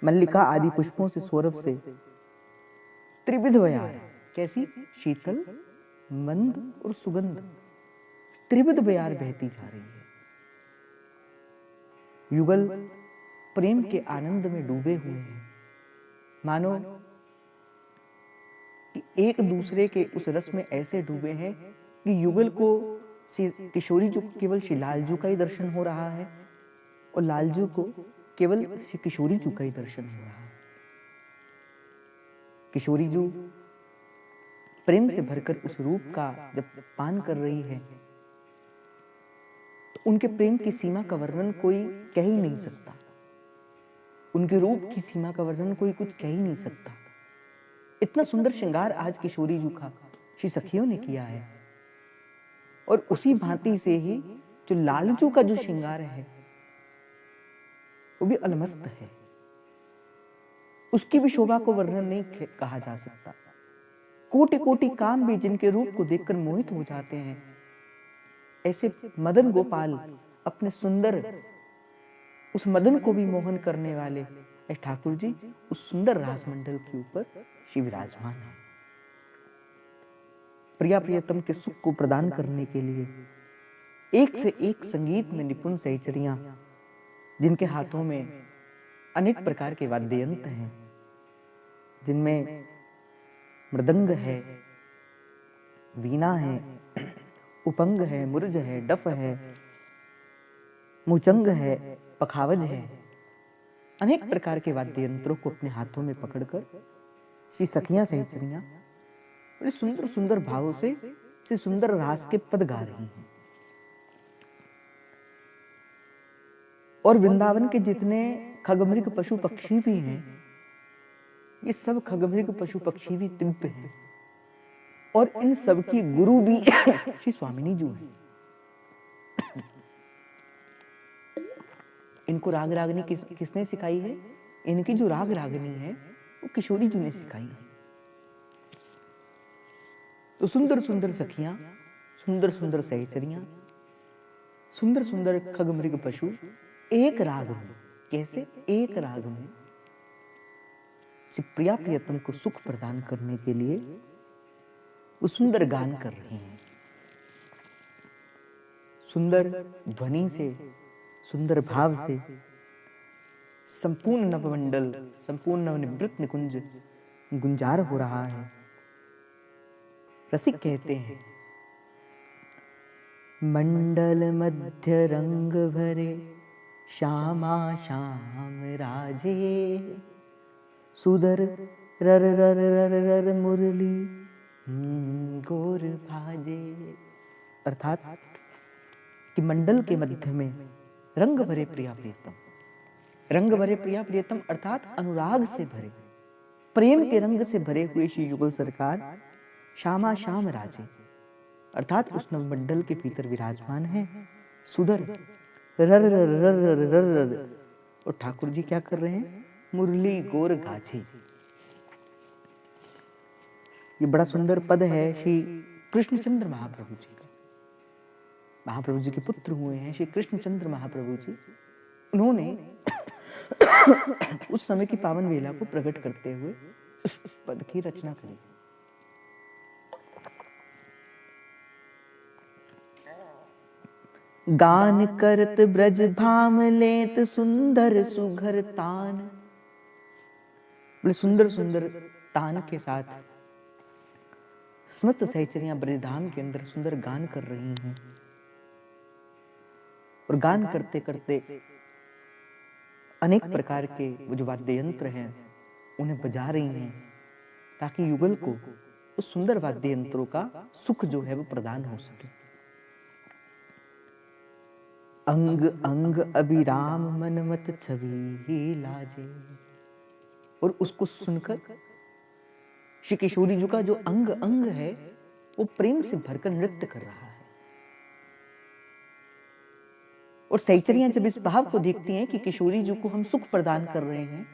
मल्लिका आदि पुष्पों से सौरभ से त्रिविध बयार, कैसी शीतल, मंद और सुगंध त्रिविध बयार बहती जा रही है। युगल प्रेम के आनंद में डूबे हुए हैं, मानो कि एक दूसरे के उस रस में ऐसे डूबे हैं कि युगल को किशोरी जी को केवल श्री लालजू का ही दर्शन हो रहा है और लालजू को केवल श्री किशोरी जी का ही दर्शन हो रहा है। किशोरी जी प्रेम से भरकर उस रूप का जब पान कर रही है तो उनके प्रेम की सीमा का वर्णन कोई कह ही नहीं सकता, उनके रूप की सीमा का वर्णन कोई कुछ कह ही नहीं सकता। इतना सुंदर श्रृंगार आज किशोरी जी का श्री सखियों ने किया है और उसी भांति से ही जो लालजू का जो श्रृंगार है वो भी अलमस्त है, उसकी भी शोभा को वर्णन नहीं कहा जा सकता। कोटि कोटि काम भी जिनके रूप को देखकर मोहित हो जाते हैं, ऐसे मदन गोपाल अपने सुंदर उस मदन को भी मोहन करने वाले ठाकुर जी उस सुंदर रासमंडल के ऊपर शिव विराजमान है। प्रिया प्रियतम के सुख को प्रदान करने के लिए एक से एक संगीत में निपुण सहचरियां, जिनके हाथों में अनेक प्रकार के वाद्य यंत्र हैं, जिनमें मृदंग है, वीणा है, उपंग है, मुर्ज है, डफ है, मुचंग है, पखावज है, अनेक प्रकार के वाद्य यंत्रों को अपने हाथों में पकड़कर श्री सखियां सहचरियां बड़े सुंदर सुंदर भावों से सुंदर रास के पद गा रही हैं। और वृंदावन के जितने खगमृग पशु पक्षी भी हैं, ये सब खगमृग पशु पक्षी भी दिव्य हैं और इन सब की गुरु भी श्री स्वामिनी जी हैं। इनको राग रागनी किसने सिखाई है? इनकी जो राग रागनी है वो किशोरी जी ने सिखाई है। तो सुंदर सुंदर सखियां, सुंदर सुंदर सहचरियां, सुंदर सुंदर खगमृग पशु एक राग में, कैसे एक राग में प्रिया प्रियतम को सुख प्रदान करने के लिए वो सुंदर गान कर रहे हैं। सुंदर ध्वनि से, सुंदर भाव से संपूर्ण नवमंडल, संपूर्ण नवनिवृत्त निकुंज गुंजार हो रहा है। रसिक कहते हैं, मंडल मध्य रंग भरे श्यामा श्याम राजे, सुदर रर रर रर रर मुरली गोर भाजे। अर्थात कि मंडल के मध्य में रंग भरे प्रिया प्रियतम, रंग भरे प्रिया प्रियतम अर्थात अनुराग से भरे, प्रेम के रंग से भरे हुए श्री युगल सरकार श्यामा श्याम राजे, अर्थात उस नवमंडल के भीतर विराजमान है। सुधर रर रर रर रर रर रर, और ठाकुर जी क्या कर रहे हैं? मुरली गोर गाछे। ये बड़ा सुंदर पद है श्री कृष्णचंद्र महाप्रभु जी का। महाप्रभु जी के पुत्र हुए हैं श्री कृष्णचंद्र महाप्रभु जी। उन्होंने उस समय की पावन वेला को प्रकट करते हुए इस पद की रचना करी। गान करत ब्रज भाम लेत सुंदर सुघर तान। बड़े सुंदर सुंदर तान के साथ समस्त सहचरियां ब्रजधाम के अंदर सुंदर गान कर रही हैं और गान करते करते अनेक प्रकार के वो जो वाद्य यंत्र हैं उन्हें बजा रही हैं, ताकि युगल को उस सुंदर वाद्य यंत्रों का सुख जो है वो प्रदान हो सके। अंग अंग अभिराम मनमत छवि लाजे। और उसको सुनकर श्री किशोरी जी का जो अंग अंग है वो प्रेम से भरकर नृत्य कर रहा है। और सहचरियां जब इस भाव को देखती हैं कि किशोरी जी को हम सुख प्रदान कर रहे हैं,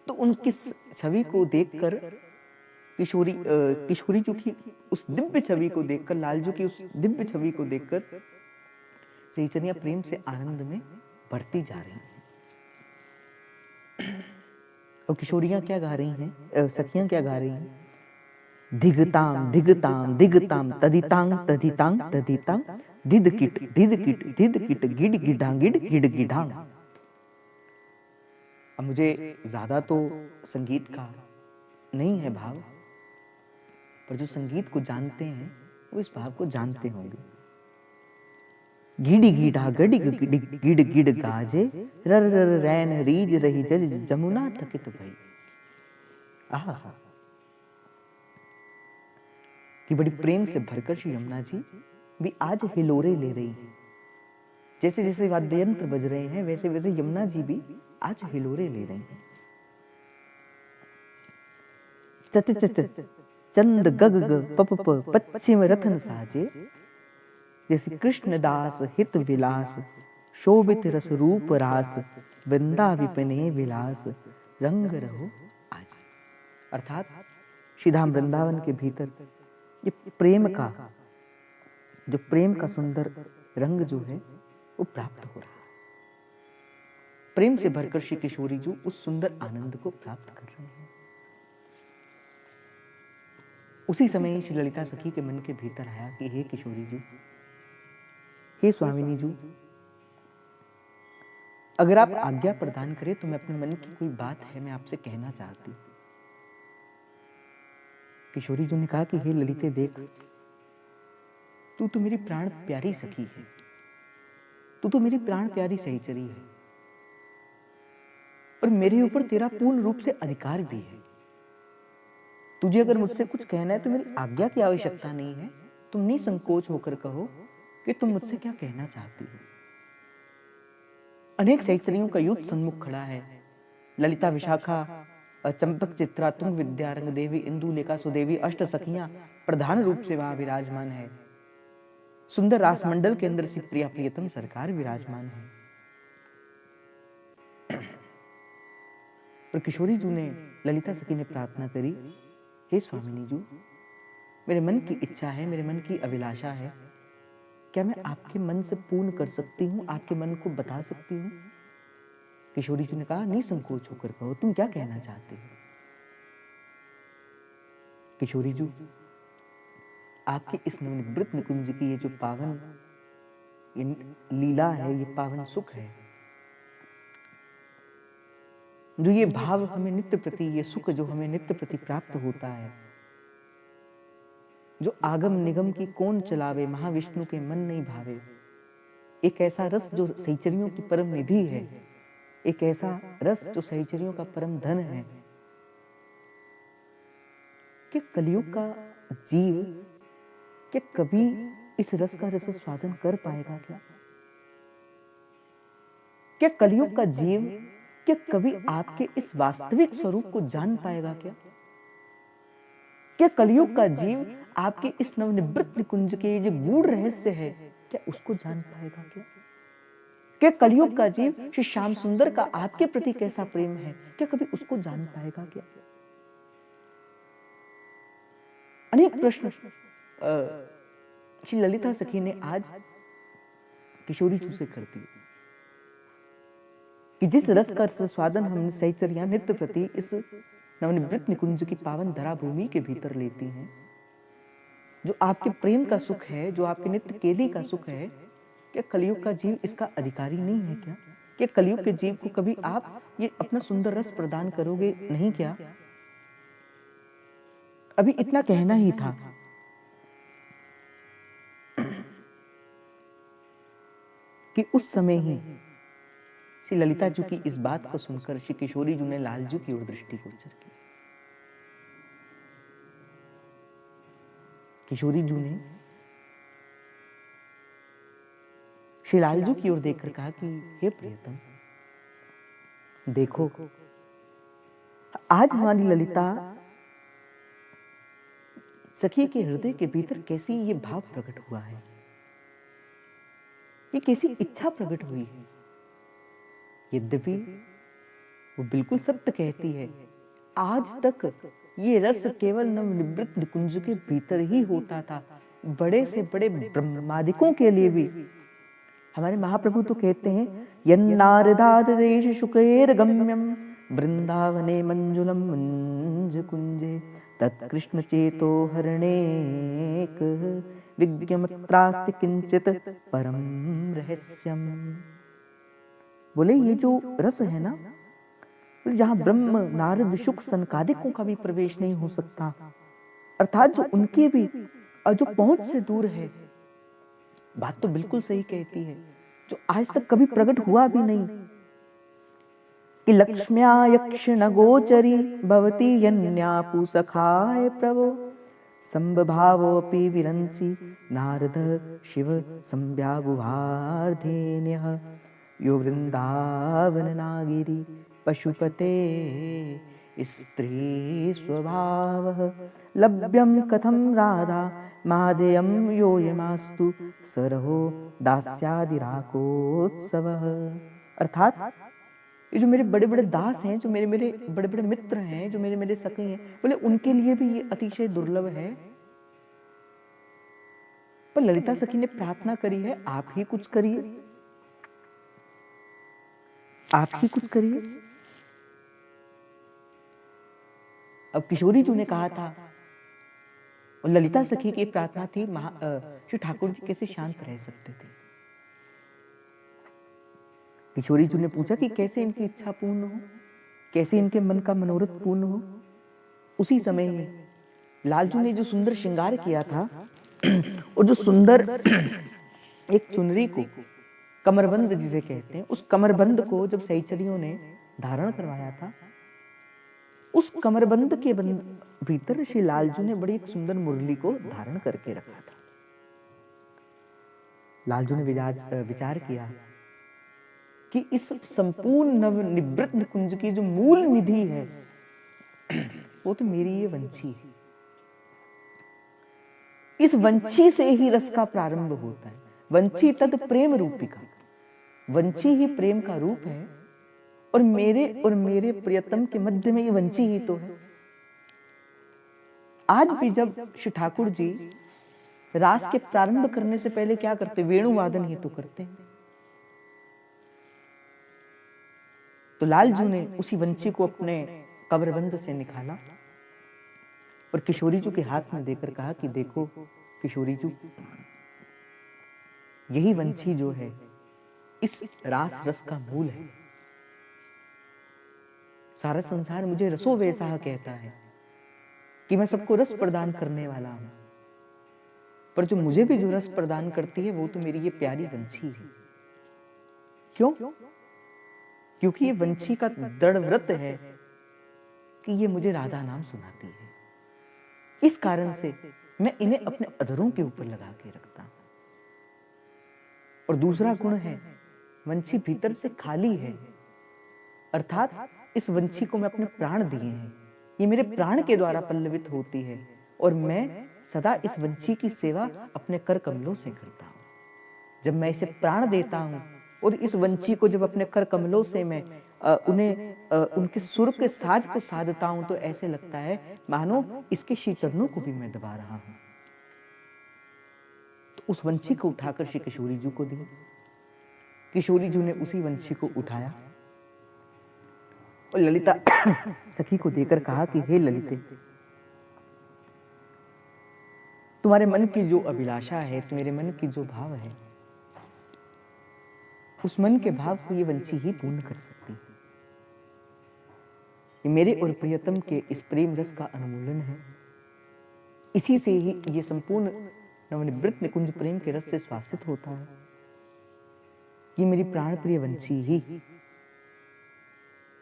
तो उनकी छवि को देखकर किशोरी जी की उस दिव्य छवि को देखकर, लालजू की उस दिव्य छवि को देखकर सहचरियां प्रेम से आनंद में बढ़ती जा रही हैं। और किशोरियां क्या गा रही हैं, सखियां क्या गा रही हैं? धिगताम धिगताम धिगताम तदितांग तदितांग तदितांग दिद किट गिड गिडांग गिड गिड गिडांग। अब मुझे ज्यादा तो संगीत का नहीं है भाव, पर जो संगीत को जानते हैं वो इस भाव को जानते होंगे। गीड़ी गीढ़ा गड़ी गिड़ गिड़ गाजे, रर रर रैन रीज रही जज जमुना थकित भई। आहा, कि बड़ी प्रेम से भरकर श्री यमुना जी भी आज हिलोरे ले रही हैं। जैसे जैसे वाद्य यंत्र बज रहे हैं वैसे वैसे यमुना जी भी आज हिलोरे ले रही हैं। चच चच चंद गग ग पप प पश्चिम रथन साजे, जैसे कृष्णदास हित विलास, शोभित रस रूप रास, वृंदा विपने विलास, रंग रहो आज। अर्थात श्रीधाम वृंदावन के भीतर ये प्रेम का सुंदर रंग जो है वो प्राप्त हो रहा है। प्रेम से भरकर श्री किशोरी जी उस सुंदर आनंद को प्राप्त कर रहे हैं। उसी समय श्री ललिता सखी के मन के भीतर आया कि हे किशोरी जी, हे स्वामिनी जी, अगर आप आज्ञा प्रदान करें तो मैं अपने मन की कोई बात है मैं आपसे कहना चाहती। किशोरी जी ने कहा कि हे ललिते देख, तू तो मेरी प्राण प्यारी सखी है, तू तो मेरी प्राण प्यारी सहचरी है और मेरे ऊपर तेरा पूर्ण रूप से अधिकार भी है। तुझे अगर मुझसे कुछ कहना है तो मेरी आज्ञा की आवश्यकता नहीं है। तुम निसंकोच होकर कहो कि तुम मुझसे क्या कहना चाहती हो। अनेक सहचरियों का युद्ध सन्मुख खड़ा है। ललिता, विशाखा, चंपक, चित्रा, तुंग, विद्या, रंग देवी, इंदुलेखा, सुदेवी, अष्ट सखियां प्रधान रूप से वहां विराजमान है। सुंदर रासमंडल के अंदर श्री प्रिया प्रियतम सरकार विराजमान है। पर किशोरी जी ने, ललिता सखी ने प्रार्थना करी, हे स्वामिनी जी, मेरे मन की इच्छा है, मेरे मन की अभिलाषा है, क्या मैं आपके मन से पूर्ण कर सकती हूँ, आपके मन को बता सकती हूँ? किशोरी जी ने कहा, निसंकोच होकर कहो, तुम क्या कहना चाहते हो? किशोरी जी, आपके इस नवनिवृत्त निकुंज की ये जो पावन लीला है, ये पावन सुख है, जो ये भाव हमें नित्य प्रति, ये सुख जो हमें नित्य प्रति प्राप्त होता है, जो आगम निगम की कौन चलावे, महाविष्णु के मन नहीं भावे, एक ऐसा रस जो सहचरियों की परम निधि है, एक ऐसा रस जो सहचरियों का परम धन है, कि कलयुग का जीव क्या कभी इस रस का रस स्वादन कर पाएगा क्या? क्या कलयुग का जीव क्या कभी आपके इस वास्तविक स्वरूप को जान पाएगा क्या? क्या कलयुग का जीव आपके इस नवनिवृत्त निकुंज के जो गूढ़ रहस्य है, क्या उसको जान पाएगा क्या? क्या कलयुग का जीव श्री श्याम सुंदर का आपके प्रति कैसा प्रेम है, क्या कभी उसको जान पाएगा क्या? अनेक प्रश्न श्री ललिता सखी ने आज किशोरी जी से कर दिए कि जिस रस का स्वादन हम सहचरियां नित्य प्रति इस नवनिवृत्त निकुंज की पावन धरा भूमि के भीतर लेती हैं, जो आपके प्रेम का सुख है, जो आपके नित्य केली का सुख है, क्या कलयुग का जीव इसका अधिकारी नहीं है क्या? क्या कलयुग के जीव को कभी आप ये अपना सुंदर रस प्रदान करोगे नहीं क्या? अभी इतना कहना ही था कि उस समय ही श्री ललिता जी की इस बात को सुनकर श्री किशोरी जी ने लालजू की ओर दृष्टि गोचर की। किशोरी जी ने श्री लालजू की ओर देखकर कहा कि हे प्रियतम, देखो आज हमारी ललिता सखी के हृदय के भीतर कैसी ये भाव प्रकट हुआ है, ये कैसी इच्छा प्रकट हुई है। यद्यपि वो बिल्कुल सत्य कहती है, आज तक ये रस केवल नवनिवृत्त निकुंज के भीतर ही होता था। बड़े से बड़े ब्रह्मादिकों के लिए भी हमारे महाप्रभु तो कहते हैं, यन्नारदाद देश शुकेर गम्यम वृंदावने मंजुलम मुंज कुंजे तत्कृष्ण चेतो हरणेक विज्ञमत्रास्ति किंचित परम रहस्यम। बोले ये जो रस है ना, जहां ब्रह्म, नारद, शुक, सनकादिकों का भी प्रवेश नहीं हो सकता, अर्थात जो उनके भी और जो पहुंच से दूर है, बात तो बिल्कुल सही कहती है, जो आज तक कभी प्रकट हुआ भी नहीं कि लक्ष्म्या यक्ष न गोचरी भवती यन्यापु सखाय प्रभो संभावोऽपि विरंसि नारद शिव संव्याबुभार्धेन्यः यो वृंदावन नागिरी पशुपते स्त्री स्वभावः लभ्यं कथं राधा मादेयं योऽयमास्तु सरहो दास्यादिराकोत्सवः। अर्थात ये जो मेरे बड़े बड़े दास हैं, जो मेरे मेरे बड़े बड़े मित्र हैं, जो मेरे मेरे सखे हैं, बोले उनके लिए भी ये अतिशय दुर्लभ है। पर ललिता सखी ने प्रार्थना करी है, आप ही कुछ करिए, आप ही कुछ करिए। अब किशोरी जी ने कहा था, और ललिता सखी की प्रार्थना थी, श्री ठाकुर जी कैसे शांत रह सकते थे। किशोरी जी ने पूछा कि कैसे इनकी इच्छा पूर्ण हो, कैसे इनके मन का मनोरथ पूर्ण हो। उसी समय ही लालजू ने जो सुंदर श्रृंगार किया था और जो सुंदर एक चुनरी को, कमरबंद जिसे कहते हैं, उस कमरबंद को जब सहचरियों ने धारण करवाया था, उस कमरबंद के भीतर श्री लालजू ने बड़ी एक सुंदर मुरली को धारण करके रखा था। लालजू ने विचार किया कि इस संपूर्ण नवनिवृत्त कुंज की जो मूल निधि है वो तो मेरी ये वंशी है। इस वंशी से ही रस का प्रारंभ होता है। वंशी तद प्रेम रूपिका, वंशी ही प्रेम का रूप है, और मेरे प्रियतम के मध्य में ये वंशी ही तो है। आज भी जब श्री ठाकुर जी रास के प्रारंभ करने से पहले क्या करते, वेणु वादन ही तो करते हैं। तो लालजू ने उसी वंशी को अपने कमरबंद से निकाला और किशोरी जी के हाथ में देकर कहा कि देखो किशोरी जी, यही वंशी जो है इस रास रस का मूल है। सारा संसार मुझे रसो वैसा कहता है कि मैं सबको रस प्रदान करने वाला हूं, पर जो मुझे भी जो रस प्रदान करती है वो तो मेरी ये प्यारी वंशी है। क्यों? क्योंकि ये वंशी का दृढ़ व्रत है कि ये मुझे राधा नाम सुनाती है। इस कारण से मैं इन्हें अपने अधरों के ऊपर लगा के रखता हूं। और दूसरा गुण है, वंशी भीतर से खाली है, अर्थात इस वंशी को मैं अपने प्राण दिए हैं, ये मेरे प्राण के द्वारा पल्लवित होती है, और मैं सदा इस वंशी की सेवा अपने कर कमलों से करता हूं। जब मैं इसे प्राण देता हूं और इस वंशी को जब अपने कर कमलों से मैं उनके सुर के साज को साधता हूं, तो ऐसे लगता है मानो इसके श्री चरणों को भी मैं दबा रहा हूं। तो उस वंशी को उठाकर श्री किशोरी जी को दी। किशोरी जी ने उसी वंशी को उठाया और ललिता सखी को देकर कहा कि हे ललिते, तुम्हारे मन की जो अभिलाषा है, तुम्हारे मन की जो भाव है, उस मन के भाव को ये वंशी ही पूर्ण कर सकती है। ये मेरे और प्रियतम के इस प्रेम रस का अनुमूलन है। इसी से ही ये संपूर्ण नवनिवृत्त निकुंज प्रेम के रस से स्वासित होता है। ये मेरी प्राण प्रिय वंशी ही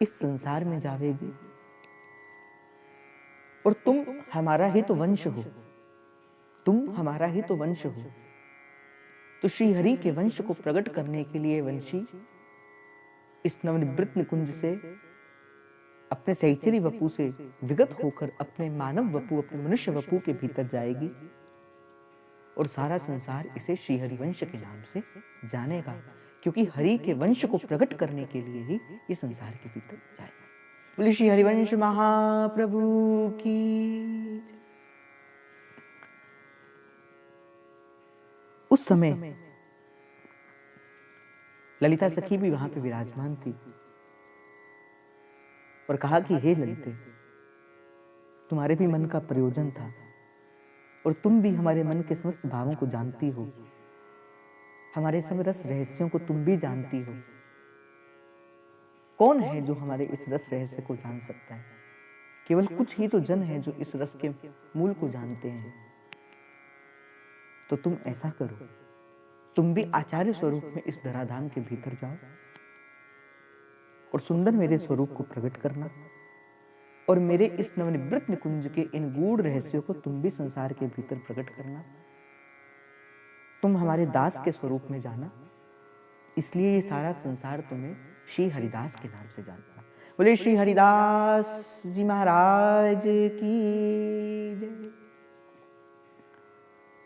इस संसार में जावेगी, और तुम हमारा ही तो वंश हो, तुम हमारा ही तो वंश हो। तो श्री हरि के वंश को प्रकट करने के लिए वंशी इस नवनिवृत्त निकुंज से, अपने सहचरी वपु से विगत होकर अपने मानव वपु, अपने मनुष्य वपु के भीतर जाएगी, और सारा संसार इसे श्री हरिवंश के नाम से जानेगा, क्योंकि हरि के वंश को प्रकट करने के लिए ही ये संसार के भीतर जाएगा। बोले श्री हरिवंश महाप्रभु की। उस समय ललिता सखी भी वहां पे विराजमान थी और कहा कि हे ललिते, तुम्हारे भी मन का प्रयोजन था, और तुम भी हमारे मन के समस्त भावों को जानती हो, हमारे सब रस रहस्यों को तुम भी जानती हो। कौन है जो हमारे इस रस रहस्य को जान सकता है? केवल कुछ ही तो जन है जो इस रस के मूल को जानते हैं। तो तुम ऐसा करो, तुम भी आचार्य स्वरूप में इस धराधाम के भीतर जाओ और सुंदर मेरे स्वरूप को प्रकट करना, और मेरे इस नवनिवृत्त निकुंज के इन गूढ़ रहस्यों को तुम भी संसार के भीतर प्रकट करना। तुम हमारे दास के स्वरूप में जाना, इसलिए ये सारा संसार तुम्हें श्री हरिदास के नाम से जानता। बोले श्री हरिदास जी महाराज की जय।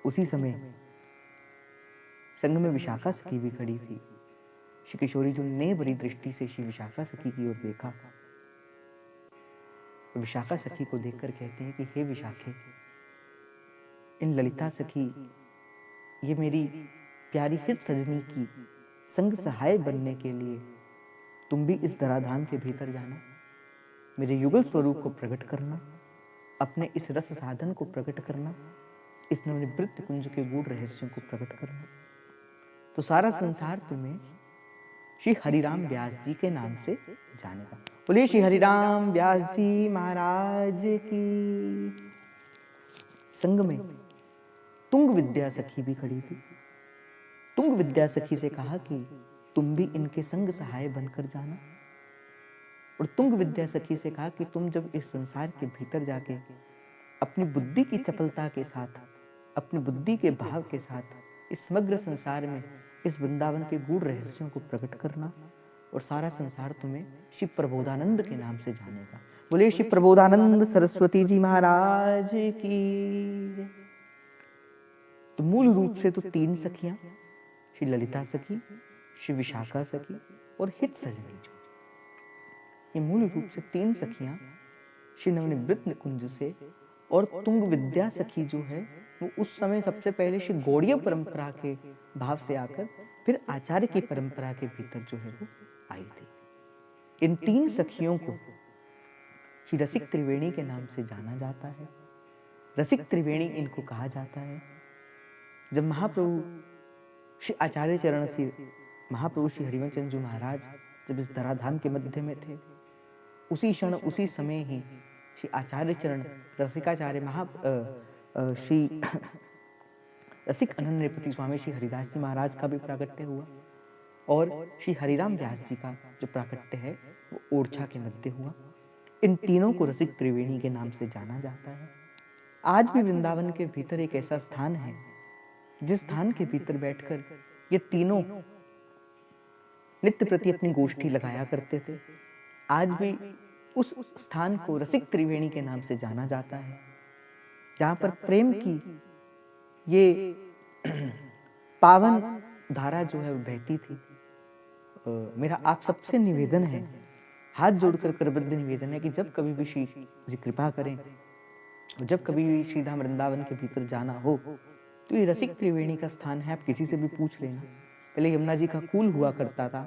उसी समय संग में विशाखा सखी भी खड़ी थी। श्री किशोरी जी ने बड़ी दृष्टि से श्री विशाखा सखी की ओर देखा। विशाखा सखी को देखकर कहते हैं कि हे विशाखे, इन ललिता सखी, ये मेरी प्यारी हित सजनी की संग सहाय बनने के लिए तुम भी इस धराधाम के भीतर जाना, मेरे युगल स्वरूप को प्रकट करना, अपने इस रस साधन को प्रकट करना, इस नवनिवृत्त कुंज के गूढ़ रहस्यों को प्रकट करना। तो सारा संसार तुम्हें श्री हरिराम व्यास जी के नाम से जानेगा। बोलिए श्री हरिराम व्यास जी महाराज की। संग में तुंग विद्या सखी भी खड़ी थी। तुंग विद्या सखी से कहा कि तुम भी इनके संग सहाय बनकर जाना, और तुंग विद्या सखी से कहा कि तुम जब इस संसार के भीतर जाके अपनी बुद्धि की चपलता के साथ, अपनी बुद्धि के भाव के साथ इस समग्र संसार में इस वृंदावन के गूढ़ रहस्यों को प्रकट करना, और सारा संसार तुम्हें श्री प्रबोधानंद के नाम से जानेगा। बोले श्री प्रबोधानंद सरस्वती जी महाराज की। तो मूल रूप से तो तीन सखियां, श्री ललिता सखी, श्री विशाखा सखी और हित सजनी, ये मूल रूप से तीन सखियां श्री नवनिवृत्त निकुंज से, और तुंग विद्या सखी जो है वो उस समय सबसे पहले श्री गौड़ीय परंपरा के भाव से आकर फिर आचार्य की परंपरा के भीतर जो है वो आई थी। इन तीन सखियों को श्री रसिक त्रिवेणी के नाम से जाना जाता है। रसिक त्रिवेणी इनको कहा जाता है। जब महाप्रभु श्री आचार्य चरण से महाप्रभु श्री हरिवंश चंद्र जी महाराज जब इस धराधाम के मध्य में थे, उसी क्षण उसी समय ही श्री आचार्य चरण रसिकाचार्य श्री रसिक अनन्यपति स्वामी श्री हरिदास जी महाराज का भी प्राकट्य हुआ, और श्री हरिराम व्यास जी का जो प्राकट्य है वो ओरछा के मध्य हुआ। इन तीनों को रसिक त्रिवेणी के नाम से जाना जाता है। आज भी वृंदावन के भीतर एक ऐसा स्थान है जिस स्थान के भीतर बैठकर ये तीनों नित्य प्रति अपनी गोष्ठी लगाया करते थे। आज भी उस स्थान को रसिक त्रिवेणी के नाम से जाना जाता है, जहां पर प्रेम की ये पावन धारा जो है वो बहती थी। मेरा आप सबसे निवेदन है, हाथ जोड़कर करबद्ध निवेदन है कि जब कभी भी श्री जी कृपा करें, जब कभी भी श्रीधाम वृंदावन के भीतर जाना हो, तो ये रसिक त्रिवेणी का स्थान है। आप किसी से भी पूछ लेना। पहले यमुना जी का कूल हुआ करता था,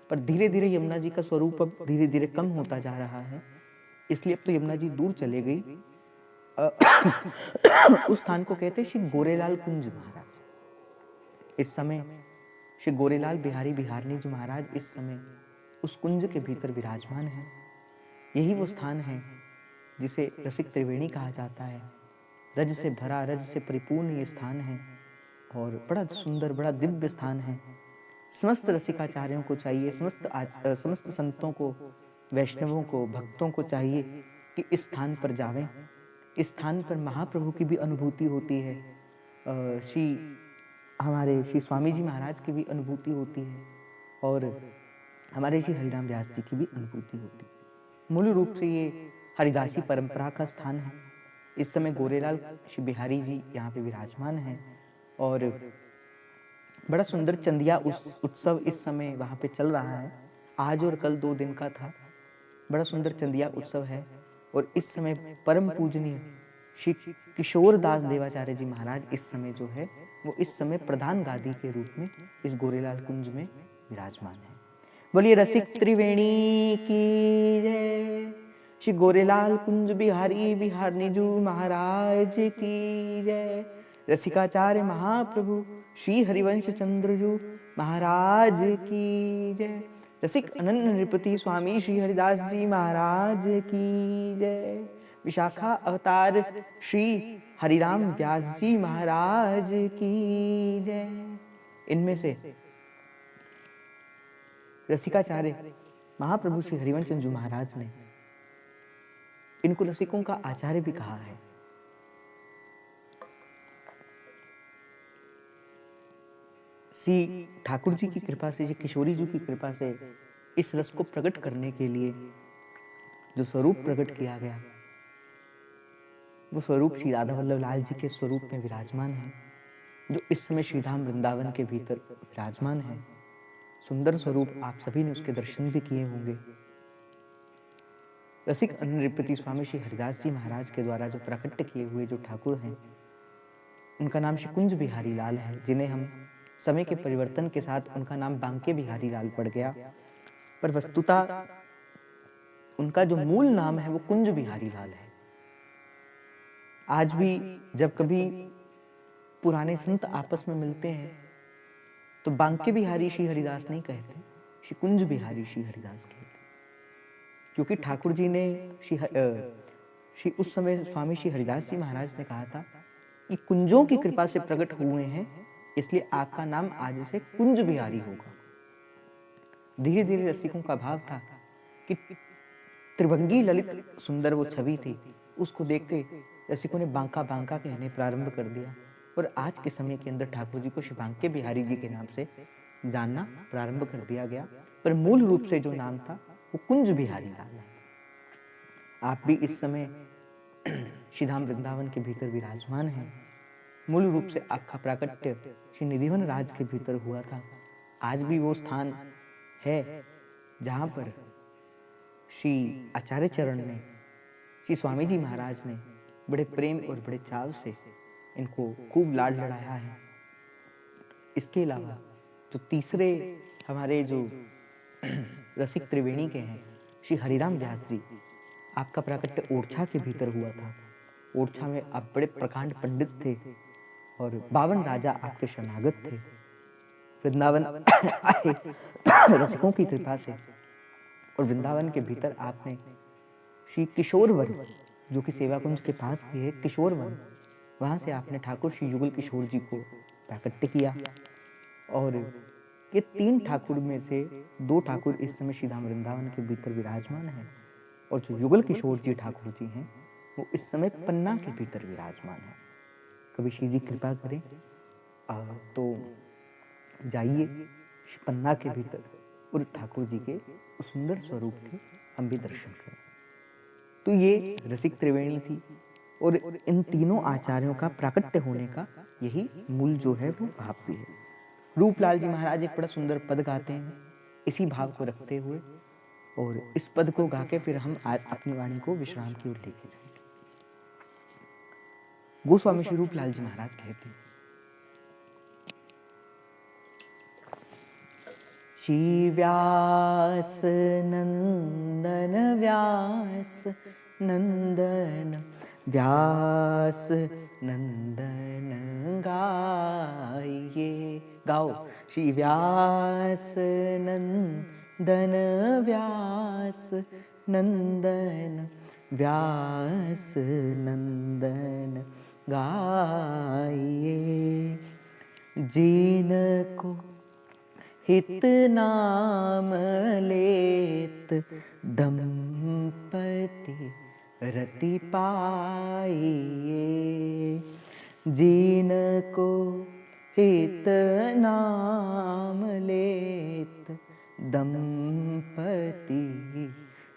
पर धीरे धीरे यमुना जी का स्वरूप अब धीरे धीरे कम होता जा रहा है, इसलिए अब तो यमुना जी दूर चले गई। उस स्थान को कहते हैं श्री गोरेलाल कुंज महाराज। इस समय श्री गोरेलाल बिहारी बिहारनी जी महाराज इस समय उस कुंज के भीतर विराजमान है। यही वो स्थान है जिसे रसिक त्रिवेणी कहा जाता है। रज से भरा, रज से परिपूर्ण ये स्थान है, और बड़ा सुंदर, बड़ा दिव्य स्थान है। समस्त रसिकाचार्यों को चाहिए, समस्त संतों को, वैष्णवों को, भक्तों को चाहिए कि इस स्थान पर जावें। इस स्थान पर महाप्रभु की भी अनुभूति होती है, हमारे श्री स्वामी जी महाराज की भी अनुभूति होती है, और हमारे श्री हरिराम व्यास जी की भी अनुभूति होती है। मूल रूप से ये हरिदासी परंपरा का स्थान है। इस समय गोरेलाल श्री बिहारी जी यहाँ पे विराजमान हैं, और बड़ा सुंदर चंदिया उत्सव इस समय वहाँ पे चल रहा है। आज और कल 2 दिन का था। बड़ा सुंदर चंदिया उत्सव है, और इस समय परम पूजनीय श्री किशोर दास देवाचार्य जी महाराज इस समय जो है वो इस समय प्रधान गादी के रूप में इस गोरेलाल कुंज में विराजमान है। बोलिए रसिक त्रिवेणी की जय। श्री गोरेलाल कुंज बिहारी बिहारनी जी महाराज की जय। रसिकाचार्य महाप्रभु श्री हरिवंश चंद्र जी महाराज की जय। रसिक अनन्य नृपति स्वामी श्री हरिदास जी महाराज की जय। विशाखा अवतार श्री हरिराम व्यास जी महाराज की जय। इनमें से रसिकाचार्य महाप्रभु श्री हरिवंश चंद्र महाराज ने इनको रसिकों का आचार्य भी कहा है। श्री ठाकुर जी की कृपा से, किशोरी जी की कृपा से इस रस को प्रकट करने के लिए जो स्वरूप प्रकट किया गया, वो स्वरूप श्री राधा वल्लभ लाल जी के स्वरूप में विराजमान है, जो इस समय श्रीधाम वृंदावन के भीतर विराजमान है। सुंदर स्वरूप आप सभी ने उसके दर्शन भी किए होंगे। रसिक नृपति स्वामी श्री हरिदास जी महाराज के द्वारा जो प्रकट किए हुए जो ठाकुर हैं, उनका नाम श्री कुंज बिहारी लाल है, जिन्हें हम समय के परिवर्तन के साथ उनका नाम बांके बिहारी लाल पड़ गया, पर वस्तुतः उनका जो मूल नाम है वो कुंज बिहारी लाल है। आज भी जब कभी पुराने संत आपस में मिलते हैं तो बांके बिहारी श्री हरिदास नहीं कहते, श्री कुंज बिहारी श्री हरिदास कहते, क्योंकि ठाकुर जी ने श्री उस समय स्वामी श्री हरिदास जी महाराज ने कहा था कि कुंजों की कृपा से प्रकट हुए हैं, इसलिए आपका नाम आज से कुंज बिहारी होगा। धीरे धीरे रसिकों का भाव था कि त्रिभंगी ललित सुंदर वो छवि थी, उसको देख के रसिकों ने बांका बांका कहने प्रारंभ कर दिया, और आज के समय के अंदर ठाकुर जी को श्री बांके बिहारी जी के नाम से जानना प्रारंभ कर दिया गया, पर मूल रूप से जो नाम था वो कुंज बिहारी लाल है। आप भी इस समय श्रीधाम वृंदावन के भीतर विराजमान हैं। मूल रूप से आपका प्राकट्य श्री निधिवन राज के भीतर हुआ था। आज भी वो स्थान है जहाँ पर श्री आचार्य चरण ने, श्री स्वामी जी महाराज ने बड़े प्रेम और बड़े चाव से इनको खूब लाड लड़ाया है। इसके अलावा जो तीसरे हमारे जो रसिक त्रिवेणी के हैं श्री हरिराम व्यास जी, आपका प्राकट्य ओरछा के भीतर हुआ था। ओरछा में आप बड़े प्रकांड पंडित थे और 52 राजा आपके शरणागत थे। वृंदावन आए रसिकों की कृपा से, और वृंदावन के भीतर आपने श्री किशोर वन, जो कि सेवा कुंज के पास ही है किशोर वन, वहाँ से आपने ठाकुर श्री युगल किशोर जी को प्राकट्य किया। और ये 3 ठाकुर में से 2 ठाकुर इस समय श्रीधाम वृंदावन के भीतर विराजमान हैं, और जो युगल किशोर जी ठाकुर जी हैं वो इस समय पन्ना के भीतर विराजमान है। कभी श्री जी कृपा करें तो जाइए पन्ना के भीतर और ठाकुर जी के उस सुंदर स्वरूप के हम भी दर्शन करें। तो ये रसिक त्रिवेणी थी, और इन तीनों आचार्यों का प्राकट्य होने का यही मूल जो है वो भाव भी है। रूपलाल जी महाराज एक बड़ा सुंदर पद गाते हैं इसी भाव को रखते हुए, और इस पद को गा के फिर हम आज अपनी वाणी को विश्राम की ओर लेके जाएंगे। गोस्वामी श्री रूपलाल जी महाराज कहते हैं, श्री व्यास नंदन व्यास नंदन व्यास नंदन गाइए, गाओ श्री व्यास नंदन व्यास नंदन व्यास नंदन गाइए, जिनको हित नाम लेत दंपति रति पाइए, जिनको हित नाम लेत दंपति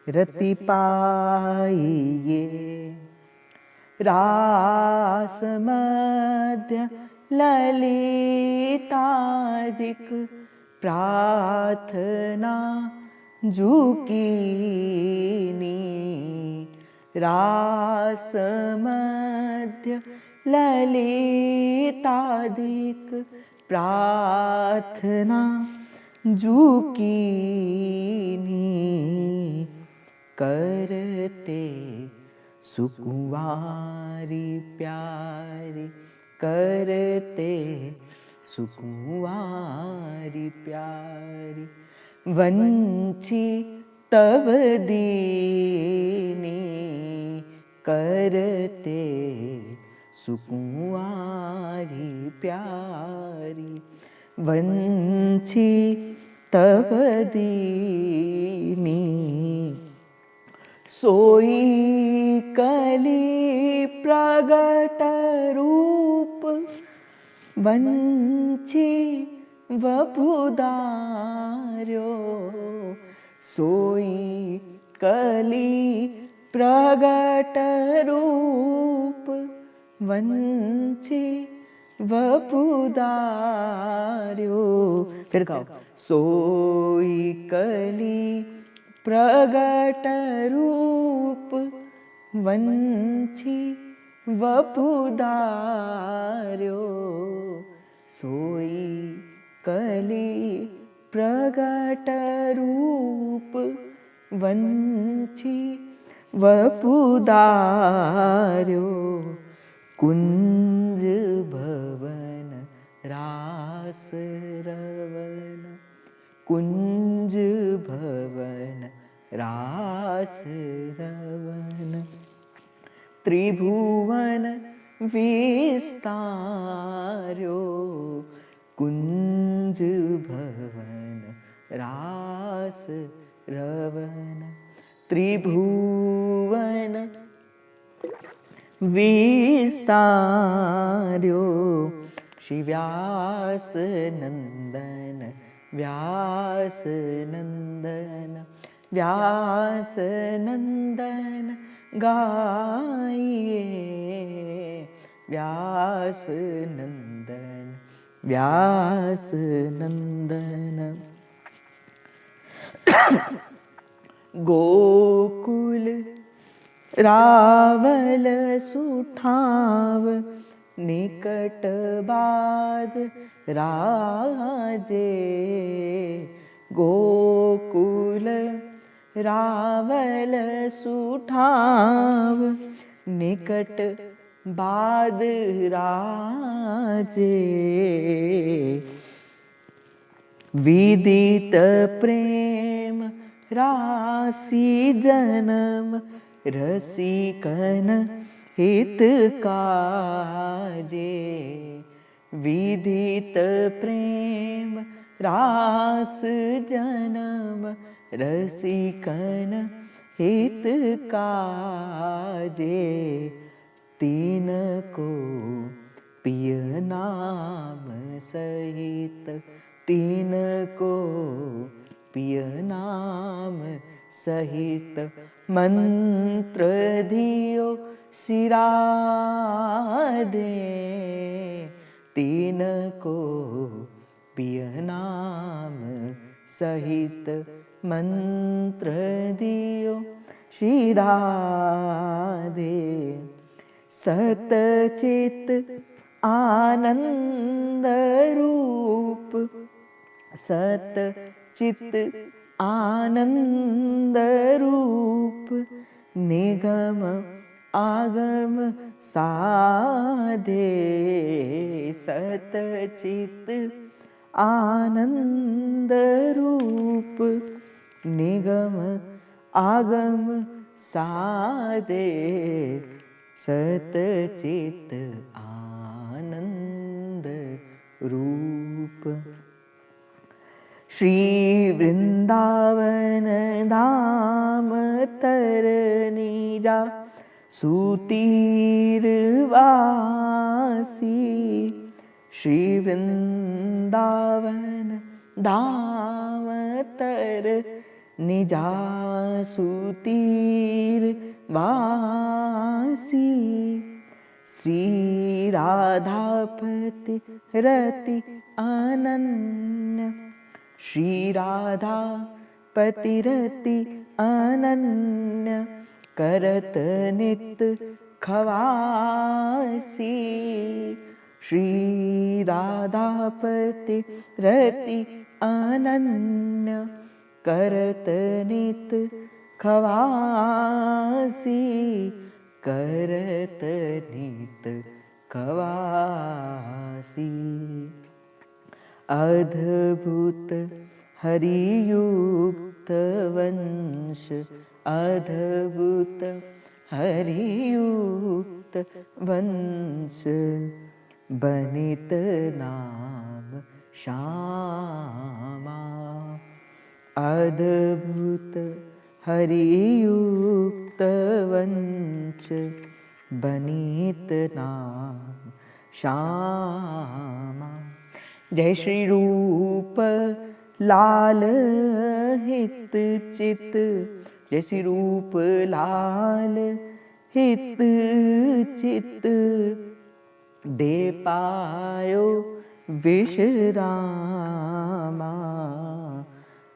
रति पाइए, रास मध्य ललितादिक प्रार्थना झुकीनी, रास मध्य ललितादिक प्रार्थना झुकीनी, करते सुकुमारी प्यारी, करते सुकुमारी प्यारी, वंची तब दीनी करते सुकुंवारी प्यारी, वंशी तब दीनी सोई कली प्रगट रूप, वंशी वपुदार्यो सोई कली प्रगट रूप, वंशी वपुदार्यो। फिर गाओ। सोई कली प्रगट रूप, वंशी वपुदार्यो सोई कली प्रगट रूप, वंशी वपुदार्यो कुंज भवन रास रवन, कुंज भवन रास रवन, त्रिभुवन विस्तार्यो कुंज भवन रास रवन, त्रिभुवन विस्तार्यो श्री व्यास नंदन, व्यास नंदन, व्यास नंदन गाइए, व्यास नंदन, व्यास नंदन। गोकुल रावल सुठाव, निकट बाद राजे, गोकुल रावल सुठाव, निकट बाद राजे, विदित प्रेम राशि जन्म, रसिकन हित काजे, विदित प्रेम रास जन्म, रसिकन हित काजे, तीन को पिय नाम सहित, तीन को पिय नाम सहित, मंत्र दियो सिराधे, तीन को पिय नाम सहित, मंत्र दियो शिराधे, सतचित आनंद रूप, सतचित आनंद रूप, निगम आगम साधे, सतचित आनंद रूप, निगम आगम साधे, सतचित आनंद रूप। श्री वृंदावन धाम तरनी जा, सुतीरवासी, श्री वृंदावन धाम तर निजा, सुतीरवासी, श्री राधापति रति अनन्य, श्री राधापति रति अनन्य, करत नित खवासी, श्री राधापति रति अनन्य, करत नित खवासी, करत नित खवासी। अद्भुत हरियुक्त वंश, अद्भुत हरियुक्त वंश बनित नाम श्यामा। अद्भुत हरियुक्त वंश बनित नाम श्यामा। जय श्री रूप लाल हित चित, जय श्री रूप लाल हित चित, दे पायो विश्रामा।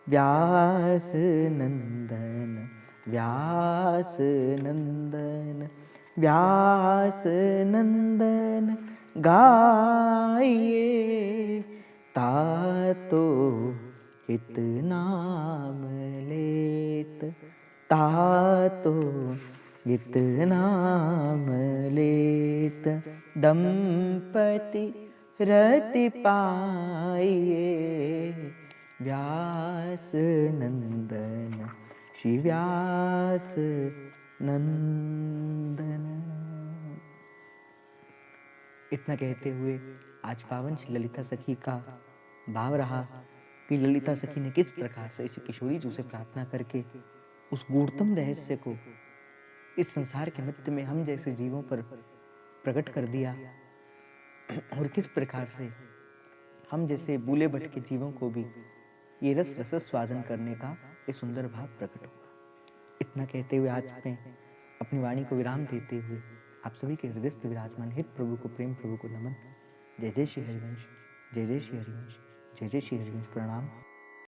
व्यास नंदन व्यास नंदन व्यास नंदन गाइए, तातो हित नाम लेत, तातो हित नाम लेत। दंपति रति पाइए, व्यास नंदन श्री व्यास नंदन। इतना कहते हुए आज पावन श्री ललिता सखी का भाव रहा कि ललिता सखी ने किस प्रकार से इस किशोरी जी से प्रार्थना करके उस गूढ़तम रहस्य को इस संसार के मध्य में हम जैसे जीवों पर प्रकट कर दिया, और किस प्रकार से हम जैसे बूले भटके जीवों को भी ये रस स्वादन करने का ये सुंदर भाव प्रकट हुआ। इतना कहते हुए आज मैं अपनी वाणी को विराम देते हुए आप सभी के हृदय से विराजमान हित प्रभु को, प्रेम प्रभु को नमन। जय जय श्री हरिवंश, जय जय श्री हरिवंश, जय जय श्री हरिवंश। प्रणाम।